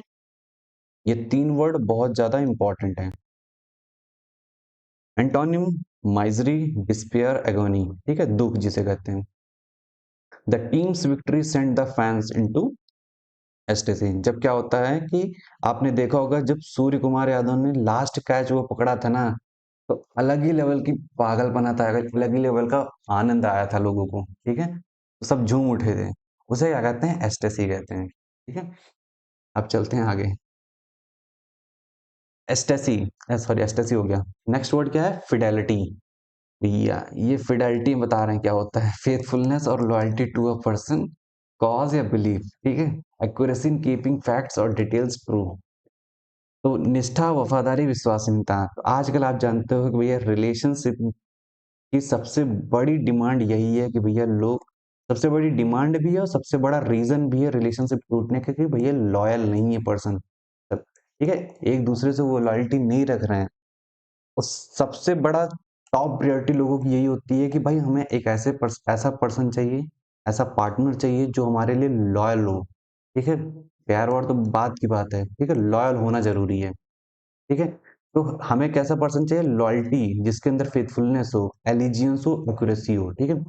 ये तीन वर्ड बहुत ज्यादा इंपॉर्टेंट है। एंटोनिम, माइजरी, डिस्पेयर, एगोनी, ठीक है, दुख जिसे कहते हैं। The teams victory send the fans into एस्टेसी। जब क्या होता है कि आपने देखा होगा, जब सूर्य कुमार यादव ने लास्ट कैच वो पकड़ा था ना, तो अलग ही लेवल की पागलपना था, अलग ही लेवल का आनंद आया था लोगों को, ठीक है। तो सब झूम उठे थे। उसे क्या कहते हैं, एस्टेसी कहते हैं, ठीक है। अब चलते हैं आगे, एस्टेसी, सॉरी एस्टेसी हो गया। नेक्स्ट वर्ड क्या है, फिडेलिटी। भैया ये फिडेलिटी बता रहे हैं क्या होता है, फेथफुलनेस और loyalty to a person, cause या बिलीफ, ठीक है। एक्यूरेसी इन कीपिंग फैक्ट्स और डिटेल्स प्रूव। तो निष्ठा, वफादारी, विश्वसनीयता। तो आजकल आप जानते हो कि भैया रिलेशनशिप की सबसे बड़ी डिमांड यही है कि भैया लोग, सबसे बड़ी डिमांड भी है और सबसे बड़ा रीजन भी है रिलेशनशिप टूटने का कि भैया लॉयल नहीं है पर्सन, ठीक है, एक दूसरे से वो लॉयल्टी नहीं रख रहे हैं। और सबसे बड़ा टॉप प्रायोरिटी लोगों की यही होती है कि भाई हमें एक ऐसा पर्सन चाहिए, ऐसा पार्टनर चाहिए जो हमारे लिए लॉयल हो, ठीक है। प्यार और तो बात की बात है, ठीक है, लॉयल होना जरूरी है, ठीक है। तो हमें कैसा पर्सन चाहिए, लॉयल्टी जिसके अंदर फेथफुलनेस हो, एलिजियंस हो, एक्यूरेसी हो, ठीक है।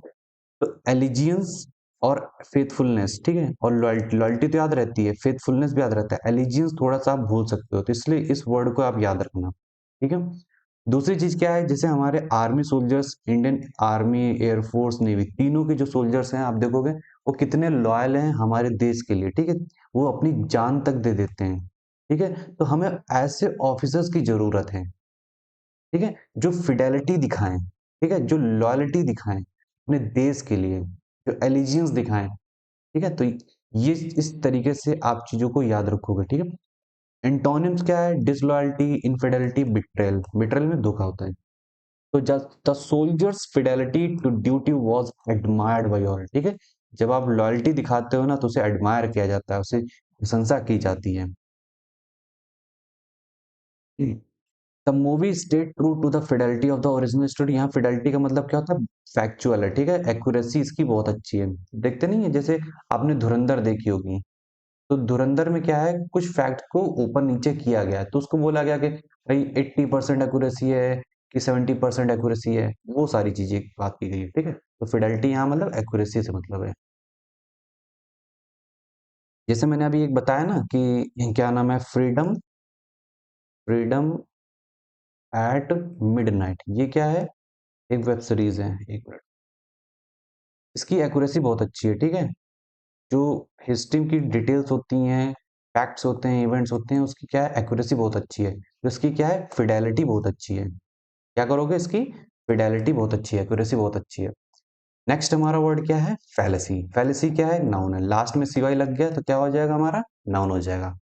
तो एलिजियंस और फेथफुलनेस, ठीक है, और लॉयल्टी, लॉयल्टी तो याद रहती है, फेथफुलनेस भी याद रहता है, एलिजियंस थोड़ा सा आप भूल सकते हो, तो इसलिए इस वर्ड को आप याद रखना, ठीक है। दूसरी चीज क्या है, जैसे हमारे army soldiers, Indian army, air force, navy, तीनों के जो सोल्जर्स हैं आप देखोगे वो कितने लॉयल हैं हमारे देश के लिए, ठीक है। वो अपनी जान तक दे देते हैं, ठीक है। तो हमें ऐसे ऑफिसर्स की जरूरत है, ठीक है, जो फिडेलिटी दिखाएं, ठीक है, जो लॉयल्टी दिखाएं अपने देश के लिए, जो एलिजियंस दिखाएं, ठीक है। तो ये इस तरीके से आप चीजों को याद रखोगे, ठीक है। एंटोनिम्स क्या है, डिसलॉयल्टी, इनफिडेलिटी, बिट्रेल। बिट्रेल में धोखा होता है। तो the soldier's fidelity to duty was admired by all, ठीक है। जब आप लॉयल्टी दिखाते हो ना तो उसे एडमायर किया जाता है, उसे प्रशंसा की जाती है। The movie stayed true to the fidelity of the original story. यहाँ फिडेलिटी का मतलब क्या होता है, फैक्चुअल है, ठीक है, एक्यूरेसी इसकी बहुत अच्छी है। देखते नहीं है, जैसे आपने धुरंधर देखी होगी, तो धुरंधर में क्या है, कुछ फैक्ट को ऊपर नीचे किया गया है, तो उसको बोला गया कि भाई 80% एक्यूरेसी है कि 70% एक्यूरेसी है, वो सारी चीजें बात की गई है, ठीक है। तो फिडेलिटी यहाँ मतलब एक्यूरेसी से मतलब है। जैसे मैंने अभी एक बताया ना कि क्या नाम है, फ्रीडम, फ्रीडम एट मिडनाइट, ये क्या है, एक वेब सीरीज है, एक मिनट, इसकी एक्यूरेसी बहुत अच्छी है, ठीक है। जो हिस्ट्री की डिटेल्स होती हैं, फैक्ट्स होते हैं, इवेंट्स होते हैं, उसकी क्या है, एक्यूरेसी बहुत अच्छी है। तो इसकी क्या है, फिडेलिटी बहुत अच्छी है। क्या करोगे, इसकी फिडेलिटी बहुत अच्छी है, एक्यूरेसी बहुत अच्छी है। नेक्स्ट हमारा वर्ड क्या है, फैलेसी। फैलेसी क्या है, नाउन है, लास्ट में सीवाई लग गया तो क्या हो जाएगा, हमारा नाउन हो जाएगा।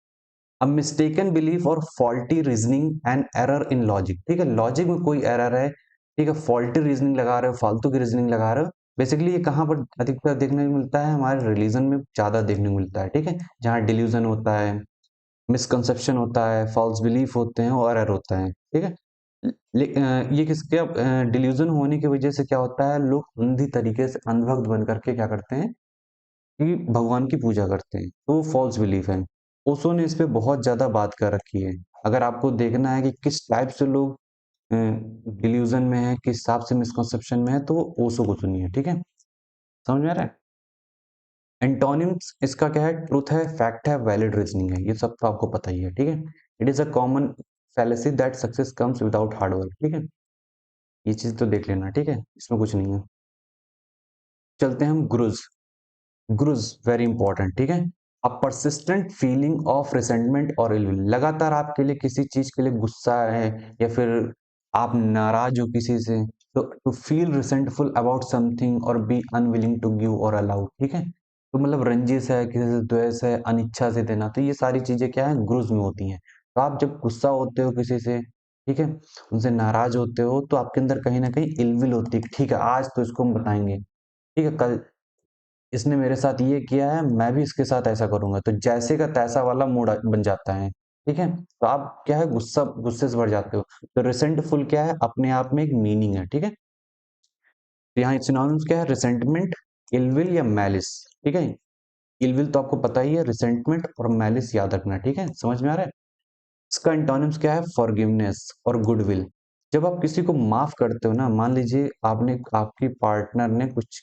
अब मिस्टेकन बिलीफ और faulty reasoning and error in logic, ठीक है, लॉजिक में कोई एरर है, ठीक है, फॉल्टी रीजनिंग लगा रहे हो, फालतू की रीजनिंग लगा रहे हो। बेसिकली ये कहाँ पर अधिकतर देखने को मिलता है, हमारे रिलीजन में ज्यादा देखने को मिलता है, ठीक है, जहाँ डिल्यूजन होता है, मिसकंसेप्शन होता है, फॉल्स बिलीफ होते हैं और एरर होता है, ठीक है। ये किसके डिल्यूजन होने की वजह से क्या होता है, लोग अंधी तरीके से अंधभक्त बन करके क्या करते हैं कि भगवान की पूजा करते हैं, तो वो फॉल्स बिलीफ है। ओशो ने इस पे बहुत ज्यादा बात कर रखी है। अगर आपको देखना है कि किस टाइप से लोग डिल्यूजन में है, किस हिसाब से मिसकंसेप्शन में है, तो वो ओशो को सुनिए, ठीक है। समझ में आ रहा है। एंटोनिम्स इसका क्या है, ट्रुथ है, फैक्ट है, वैलिड रीजनिंग है, ये सब तो आपको पता ही है, ठीक है। It is a common fallacy that success comes without hard work, ठीक है। ये चीज तो देख लेना, ठीक है, इसमें कुछ नहीं है। चलते हैं हम गुरुज। गुरुज वेरी इंपॉर्टेंट, ठीक है। अ परसिस्टेंट फीलिंग ऑफ रिसेंटमेंट और इल विल, लगातार आपके लिए किसी चीज के लिए गुस्सा है, या फिर आप नाराज हो किसी से, तो to feel resentful about something और बी अनविलिंग टू गिव और अलाउ, ठीक है। तो मतलब रंजिश है, किसी से द्वेष है, अनिच्छा से देना, तो ये सारी चीजें क्या है, गुरुज में होती हैं। तो आप जब गुस्सा होते हो किसी से, ठीक है, उनसे नाराज होते हो, तो आपके अंदर कहीं ना कहीं इलविल होती है कि ठीक है, आज तो इसको हम बताएंगे, ठीक है, कल इसने मेरे साथ ये किया है, मैं भी इसके साथ ऐसा करूंगा, तो जैसे का तैसा वाला मूड बन जाता है, ठीक है। तो आप क्या है, गुस्सा, गुस्से से भर जाते हो। तो रिसेंटफुल क्या है, अपने आप में एक मीनिंग है, ठीक है। तो यहाँ सिनोनिम्स क्या है, रिसेंटमेंट, इलविल या मैलिस, ठीक है। इलविल तो आपको पता ही है, रिसेंटमेंट और मैलिस याद रखना, ठीक है, समझ में आ रहा है। इसका एंटोनिम्स क्या है, फॉरगिवनेस और गुडविल। जब आप किसी को माफ करते हो ना, मान लीजिए आपने, आपकी पार्टनर ने कुछ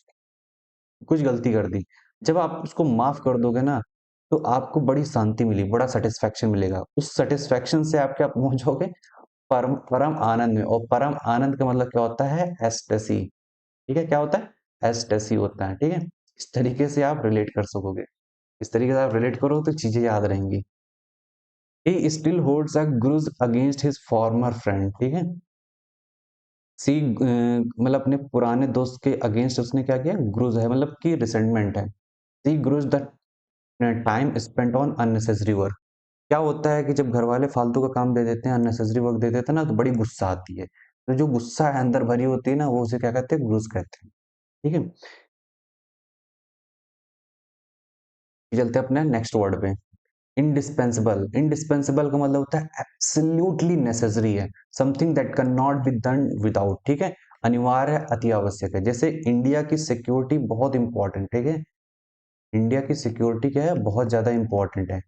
कुछ गलती कर दी, जब आप उसको माफ कर दोगे ना, तो आपको बड़ी शांति मिली, बड़ा सेटिस्फेक्शन मिलेगा। उस सेटिस्फेक्शन से आप क्या पहुंचोगे, परम परम आनंद में। और परम आनंद का मतलब क्या होता है, एस्टेसी, ठीक है, क्या होता है, एस्टेसी होता है, ठीक है। इस तरीके से आप रिलेट कर सकोगे, इस तरीके से आप रिलेट करो तो चीजें याद रहेंगी। He still holds a ग्रुज against his farmer friend, ठीक है। सी मतलब अपने पुराने दोस्त के अगेंस्ट उसने क्या किया, ग्रुज है मतलब कि रिसेंटमेंट है। She grows the time spent on unnecessary work. क्या होता है कि जब घर वाले फालतू का काम दे देते हैं, अननेसेसरी वर्क दे देते हैं ना, तो बड़ी गुस्सा आती है। तो जो गुस्सा है अंदर भरी होती है ना, वो उसे क्या कहते हैं, ग्रोज कहते हैं। ठीक है, चलते हैं अपने नेक्स्ट वर्ड पे। इंडिस्पेंसिबल, इंडिस्पेंसिबल का मतलब होता है एब्सोल्युटली नेसेसरी है, something that can not be done without. ठीक है, अनिवार्य है, अति आवश्यक है। जैसे इंडिया की सिक्योरिटी बहुत इंपॉर्टेंट, ठीक है, इंडिया की सिक्योरिटी क्या है, बहुत ज्यादा इंपॉर्टेंट है।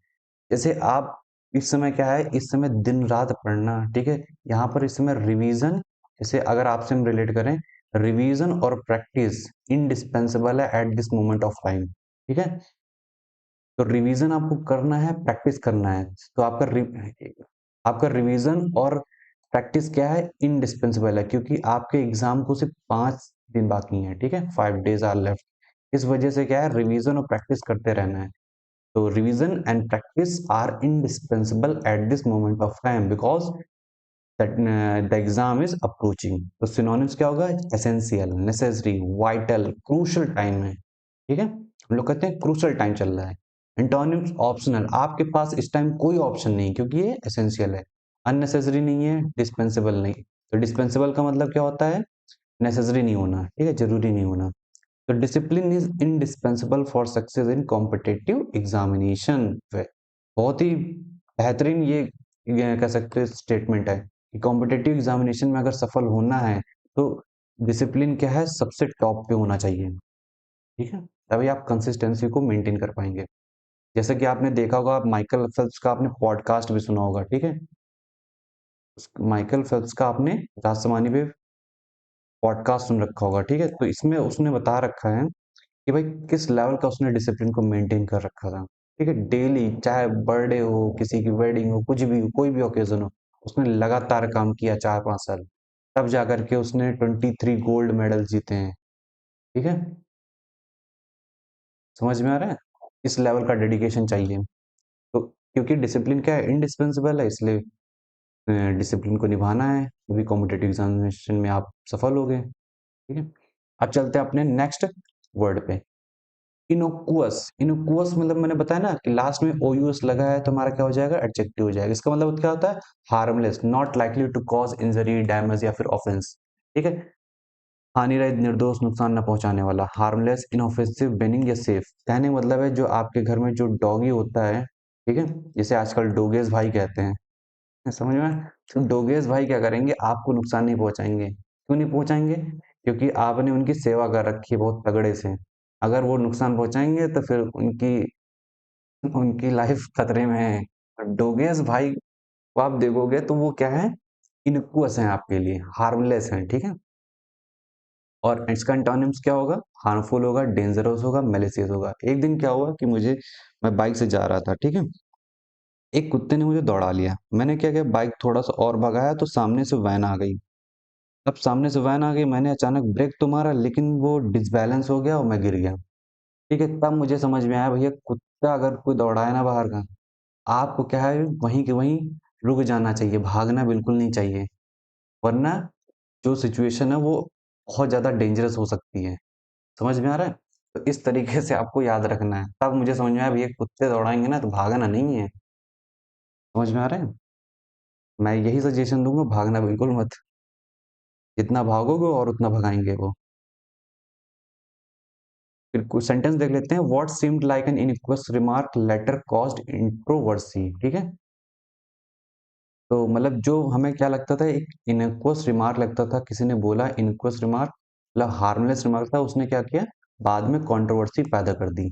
जैसे आप इस समय क्या है, इस समय दिन रात पढ़ना, ठीक है, यहाँ पर इस समय रिवीजन, जैसे अगर आपसे हम रिलेट करें, रिवीजन और प्रैक्टिस इंडिस्पेंसिबल है at this moment of time. ठीक है, तो रिवीजन आपको करना है, प्रैक्टिस करना है, तो आपका रिवीजन और प्रैक्टिस क्या है, इंडिस्पेंसिबल है, क्योंकि आपके एग्जाम को सिर्फ 5 दिन बाकी हैं। ठीक है, 5 days आर लेफ्ट। इस वजह से क्या है, रिवीजन और प्रैक्टिस करते रहना है। तो revision and practice are indispensable at this moment of time because that the exam is approaching। तो synonyms क्या होगा, essential, necessary, vital, crucial time है। ठीक है, हम लोग कहते हैं क्रूशल टाइम चल रहा है। एंटोनिम्स ऑप्शनल, आपके पास इस टाइम कोई ऑप्शन नहीं क्योंकि ये एसेंशियल है। अननेसेसरी नहीं है, डिस्पेंसिबल नहीं। तो डिस्पेंसिबल का मतलब क्या होता है, नेसेसरी नहीं होना, ठीक है, जरूरी नहीं होना। तो discipline is indispensable for success in competitive examination. बहुत ही बेहतरीन ये कह सकते हैं स्टेटमेंट है कि कॉम्पिटेटिव एग्जामिनेशन में अगर सफल होना है तो डिसिप्लिन क्या है, सबसे टॉप पे होना चाहिए। ठीक है, तभी आप कंसिस्टेंसी को मेंटेन कर पाएंगे। जैसे कि आपने देखा होगा, आप माइकल फेल्प्स का आपने पॉडकास्ट भी सुना होगा। ठीक है, माइकल फेल्प्स का आपने राजसमानी पे पॉडकास्ट सुन रखा होगा। ठीक है, तो इसमें उसने बता रखा है कि भाई किस लेवल का उसने डिसिप्लिन को मेंटेन कर रखा था। ठीक है, डेली, चाहे बर्थडे हो, किसी की वेडिंग हो, कुछ भी हो, कोई भी ओकेजन हो, उसने लगातार काम किया 4-5 साल, तब जाकर के उसने 23 गोल्ड मेडल जीते हैं। ठीक है, समझ में आ रहा है, इस लेवल का डेडिकेशन चाहिए। तो क्योंकि डिसिप्लिन क्या है, इंडिस्पेंसिबल है, इसलिए डिसिप्लिन को निभाना है, तभी कॉम्पिटेटिव एग्जामिनेशन में आप सफल हो गए। ठीक है, अब चलते हैं अपने नेक्स्ट वर्ड पे। इनोकुअस, इनोकुअस मतलब मैंने बताया ना कि लास्ट में ओ यूएस लगा है तो हमारा क्या हो जाएगा, एडजेक्टिव हो जाएगा। इसका मतलब क्या होता है, harmless, not likely to cause injury, damage या फिर ऑफेंस। ठीक है, हानिरहित, निर्दोष, नुकसान न पहुंचाने वाला, हार्मलेस, इनऑफेंसिव, बेनिंग या सेफ। कहने का मतलब है जो आपके घर में जो डॉगी होता है, ठीक है, जिसे आजकल डोगेस भाई कहते हैं, समझ में आया? तो डोगेस भाई क्या करेंगे, आपको नुकसान नहीं पहुंचाएंगे। क्यों नहीं पहुंचाएंगे, क्योंकि आपने उनकी सेवा कर रखी है बहुत तगड़े से। अगर वो नुकसान पहुंचाएंगे तो फिर उनकी उनकी लाइफ खतरे में है। और डोगेस भाई को आप देखोगे तो वो क्या है, इनक्वस हैं आपके लिए, हार्मलेस हैं। ठीक है, और इसका एंटोनिम्स क्या होगा, हार्मफुल होगा, डेंजरस होगा, मैलिशियस होगा। एक दिन क्या हुआ कि मैं बाइक से जा रहा था। ठीक है, एक कुत्ते ने मुझे दौड़ा लिया। मैंने क्या किया, बाइक थोड़ा सा और भगाया तो सामने से वैन आ गई। अब सामने से वैन आ गई, मैंने अचानक ब्रेक तो मारा लेकिन वो डिसबैलेंस हो गया और मैं गिर गया। ठीक है, तब मुझे समझ में आया भैया, कुत्ता अगर कोई दौड़ाए ना बाहर का, आपको क्या है, वहीं के वहीं रुक जाना चाहिए, भागना बिल्कुल नहीं चाहिए। वरना जो सिचुएशन है वो बहुत ज़्यादा डेंजरस हो सकती है। समझ में आ रहा है? तो इस तरीके से आपको याद रखना है। तब मुझे समझ में आया भैया, कुत्ते दौड़ाएंगे ना तो भागना नहीं है। समझ में आ रहा है? मैं यही सजेशन दूंगा, भागना बिल्कुल मत। जितना भागोगे और उतना भगाएंगे वो। फिर कुछ सेंटेंस देख लेते हैं। What seemed like an innocuous remark later caused controversy. ठीक है, तो मतलब जो हमें क्या लगता था, एक इनक्वस रिमार्क लगता था, किसी ने बोला इनक्वस रिमार्क, मतलब हार्मलेस रिमार्क था, उसने क्या किया, बाद में कंट्रोवर्सी पैदा कर दी।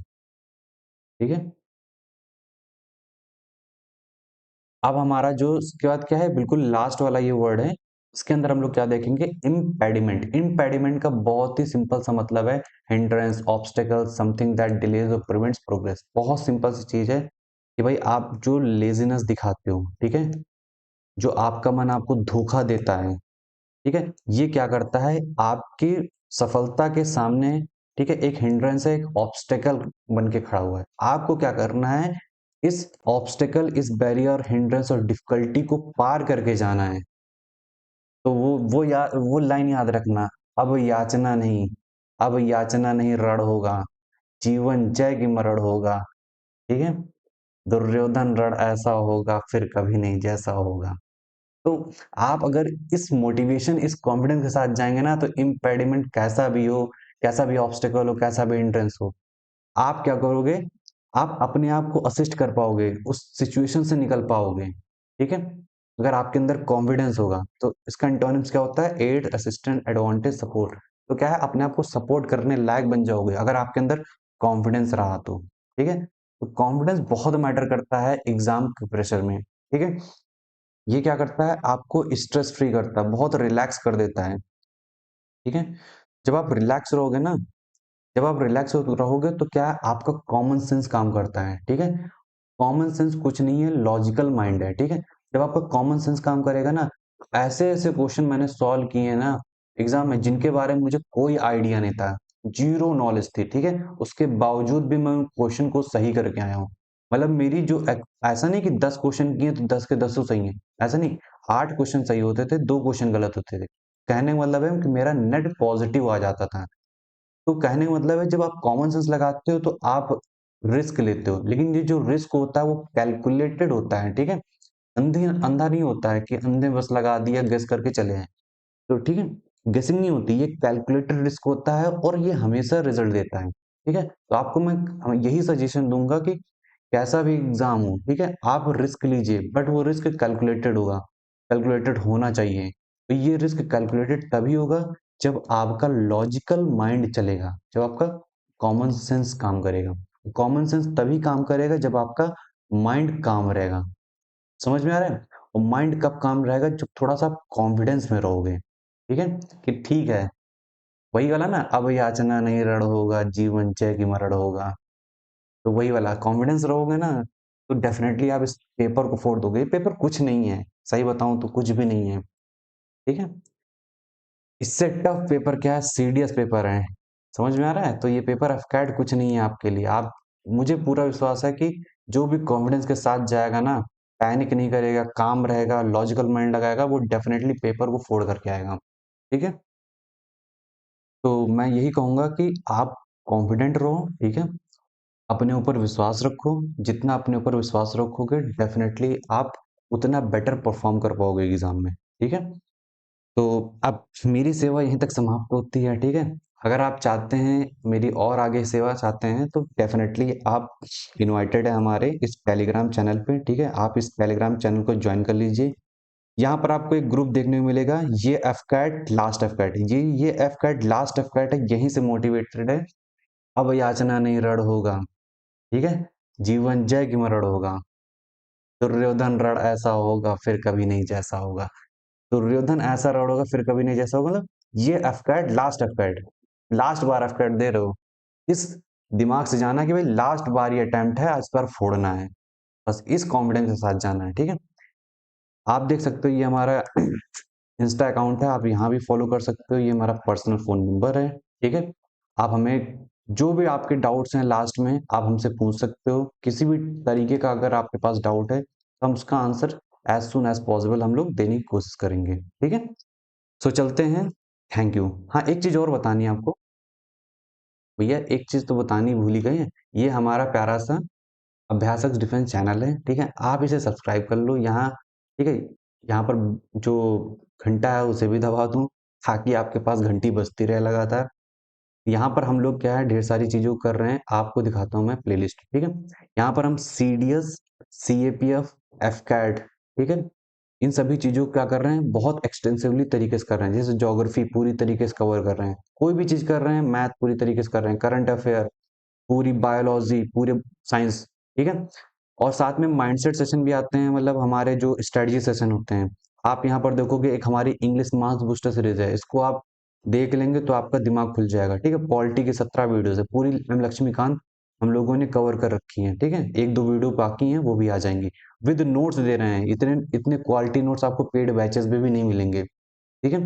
ठीक है, अब हमारा जो इसके बाद क्या है, बिल्कुल लास्ट वाला ये वर्ड है। इसके अंदर हम लोग क्या देखेंगे, इम्पेडिमेंट। इम्पेडिमेंट का बहुत ही सिंपल सा मतलब है hindrance, obstacle, something that delays और प्रिवेंट्स प्रोग्रेस। बहुत सिंपल सी चीज है कि भाई आप जो लेजीनेस दिखाते हो, ठीक है, जो आपका मन आपको धोखा देता है, ठीक है, ये क्या करता है, आपकी सफलता के सामने, ठीक है, एक हिंड्रेंस है, एक ऑब्स्टेकल बन के खड़ा हुआ है। आपको क्या करना है, इस ऑब्स्टेकल, इस बैरियर, हिंड्रेंस और डिफिकल्टी को पार करके जाना है। तो वो लाइन याद रखना, अब याचना नहीं, अब याचना नहीं रण होगा। जीवन जय की मरण होगा, ठीक है? दुर्योधन रण ऐसा होगा, फिर कभी नहीं जैसा होगा। तो आप अगर इस मोटिवेशन, इस कॉन्फिडेंस के साथ जाएँगे ना, तो इम्पेडिमेंट कैसा भी हो, कैसा भी ऑब्स्टेकल हो, कैसा भी हिंड्रेंस हो, आप क्या करोगे? आप अपने आप को असिस्ट कर पाओगे, उस सिचुएशन से निकल पाओगे, ठीक है? अगर आपके अंदर कॉन्फिडेंस होगा, तो इसका एंटोनिम्स क्या होता है? Aid, assistant, advantage, support. तो क्या है? अपने आप को सपोर्ट करने लायक बन जाओगे, अगर आपके अंदर कॉन्फिडेंस रहा तो, ठीक है? तो कॉन्फिडेंस बहुत मैटर करता है एग्ज़ाम के प्रेशर में, ठीक है? ये क्या करता है? आपको स्ट्रेस फ्री करता है, बहुत रिलैक्स कर देता है, ठीक है? जब आप रिलैक्स रहोगे ना, जब आप रिलैक्स हो रहोगे तो क्या है? आपका कॉमन सेंस काम करता है, ठीक है? कॉमन सेंस कुछ नहीं है, लॉजिकल माइंड है, ठीक है? जब आपका कॉमन सेंस काम करेगा ना, ऐसे-ऐसे क्वेश्चन मैंने सॉल्व किए हैं ना एग्ज़ाम में, जिनके बारे में मुझे कोई आइडिया नहीं था, ज़ीरो नॉलेज थी, ठीक है? उसके बावजूद भी मैं क्वेश्चन को सही करके आया हूँ। मतलब मेरी जो ऐसा नहीं कि 10 क्वेश्चन किए तो 10 के 10 सही हैं, ऐसा नहीं, 8 क्वेश्चन सही होते थे, 2 क्वेश्चन गलत होते थे। कहने का मतलब है कि मेरा नेट पॉज़िटिव आ जाता था। तो कहने का मतलब है जब आप कॉमन सेंस लगाते हो तो आप रिस्क लेते हो, लेकिन ये जो रिस्क होता है वो कैलकुलेटेड होता है, ठीक है? अंधी अंधा नहीं होता है कि अंधे बस लगा दिया, गेस करके चले आए। तो ठीक है, गेसिंग नहीं होती, ये कैलकुलेटेड रिस्क होता है और ये हमेशा रिजल्ट देता है, ठीक है? तो आपको मैं यही सजेशन दूंगा कि कैसा भी एग्जाम हो, ठीक है, आप रिस्क लीजिए, बट वो रिस्क कैलकुलेटेड होगा, कैलकुलेटेड होना चाहिए। तो ये रिस्क कैलकुलेटेड तभी होगा जब आपका लॉजिकल माइंड चलेगा, जब आपका कॉमन सेंस काम करेगा। कॉमन सेंस तभी काम करेगा जब आपका माइंड काम रहेगा। समझ में आ रहा है? और माइंड कब काम रहेगा? जब थोड़ा-सा आप कॉन्फिडेंस में रहोगे, ठीक है? कि ठीक है, वही वाला ना, अब याचना नहीं रण होगा, जीवन जय की मरण होगा। तो वही वाला कॉन्फिडेंस रहोगे ना, तो डेफिनिटली आप इस पेपर को फोड़ दोगे। ये पेपर कुछ नहीं है, सही बताऊँ तो कुछ भी नहीं है, ठीक है? इससे टफ पेपर क्या है? सीडीएस पेपर है। समझ में आ रहा है? तो ये पेपर एफकेट कुछ नहीं है आपके लिए। आप मुझे पूरा विश्वास है कि जो भी कॉन्फिडेंस के साथ जाएगा ना, पैनिक नहीं करेगा, काम रहेगा, लॉजिकल माइंड लगाएगा, वो डेफिनिटली पेपर को फोड़ करके आएगा। ठीक है? तो मैं यही कहूँगा कि आप कॉन्फिडेंट रहो, ठीक है? अपने ऊपर विश्वास रखो। जितना अपने ऊपर विश्वास रखोगे, डेफिनिटली आप उतना बेटर परफॉर्म कर पाओगे एग्ज़ाम में। ठीक है? तो अब मेरी सेवा यहीं तक समाप्त होती है, ठीक है? अगर आप चाहते हैं मेरी और आगे सेवा चाहते हैं तो डेफ़िनेटली आप इनवाइटेड हैं हमारे इस टेलीग्राम चैनल पे, ठीक है? आप इस टेलीग्राम चैनल को जॉइन कर लीजिए। यहाँ पर आपको एक ग्रुप देखने को मिलेगा, ये एफकैट लास्ट एफकैट, ये एफकैट लास्ट एफकैट है, यहीं से मोटिवेटेड है। अब याचना नहीं रण होगा, ठीक है? जीवन जय की मरण होगा। दुर्योधन रण ऐसा होगा, फिर कभी नहीं जैसा होगा। दुर्योधन ऐसा रण होगा, फिर कभी नहीं जैसा होगा, मतलब ये एफकैट लास्ट एफकैट, लास्ट बार एफकैट दे रहे हो। इस दिमाग से जाना कि भाई लास्ट बार ये अटेम्प्ट है, आज पर फोड़ना है। बस इस कॉन्फिडेंस के साथ जाना है, ठीक है? आप देख सकते हो ये हमारा इंस्टा अकाउंट है, आप यहाँ भी फॉलो कर सकते हो, ये हमारा पर्सनल फ़ोन नंबर है, ठीक है? आप हमें जो भी आपके डाउट्स हैं लास्ट में आप हमसे पूछ सकते हो, किसी भी तरीके का अगर आपके पास डाउट है, तो हम उसका answer as soon as possible हम लोग देने की कोशिश करेंगे, ठीक है? सो चलते हैं, थैंक यू। हाँ, एक चीज़ और बतानी है आपको, भैया एक चीज़ तो बतानी भूल ही गए हैं, ये हमारा प्यारा-सा अभ्यासक डिफेंस चैनल है, ठीक है? आप इसे सब्सक्राइब कर लो यहाँ, ठीक है? यहाँ पर जो घंटा है उसे भी दबा दो, ताकि आपके पास घंटी बजती रहे लगातार। यहाँ पर हम लोग क्या है ढेर सारी चीज़ों को कर रहे हैं, आपको दिखाता हूँ मैं प्लेलिस्ट, ठीक है? यहाँ पर हम सीडीएस, सीएपीएफ, एफकैट, ठीक है? इन सभी चीज़ों को क्या कर रहे हैं, बहुत एक्सटेंसिवली तरीके से कर रहे हैं। जैसे ज्योग्राफी पूरी तरीके से कवर कर रहे हैं, कोई भी चीज़ कर रहे हैं, मैथ पूरी तरीके से कर रहे हैं, करंट अफेयर, पूरी बायोलॉजी, पूरे साइंस, ठीक है? और साथ में माइंडसेट सेशन भी आते हैं, मतलब हमारे जो स्ट्रेटजी सेशन होते हैं। आप यहाँ पर देखोगे एक हमारी इंग्लिश मास बूस्टर सीरीज है, इसको आप देख लेंगे तो आपका दिमाग खुल जाएगा, ठीक है? पॉलिटी की 17 वीडियोस है, पूरी एम लक्ष्मीकांत हम लोगों ने कवर कर रखी है, ठीक है? 1-2 वीडियो बाकी हैं, वो भी आ जाएंगी। विद नोट्स दे रहे हैं, इतने इतने क्वालिटी नोट्स आपको पेड बैचेस में भी नहीं मिलेंगे। ठीक है?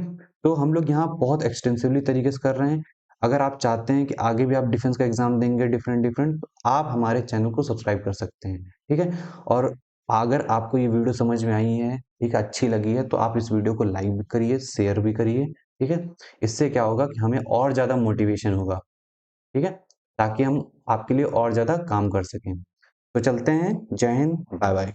तो हम लोग यहाँ बहुत एक्सटेंसिवली तरीके से कर रहे हैं। अगर आप चाहते हैं कि आगे भी आप डिफेंस का एग्ज़ाम देंगे डिफरेंट-डिफरेंट, तो आप हमारे चैनल को सब्सक्राइब कर सकते हैं, ठीक है? और अगर आपको ये वीडियो समझ में आई है, ठीक है, अच्छी लगी है, तो आप इस वीडियो को लाइक भी करिए, शेयर भी करिए, ठीक है? इससे क्या होगा कि हमें और ज़्यादा मोटिवेशन होगा, ठीक है? ताकि हम आपके लिए और ज़्यादा काम कर सकें। तो चलते हैं, जय हिंद, बाय बाय।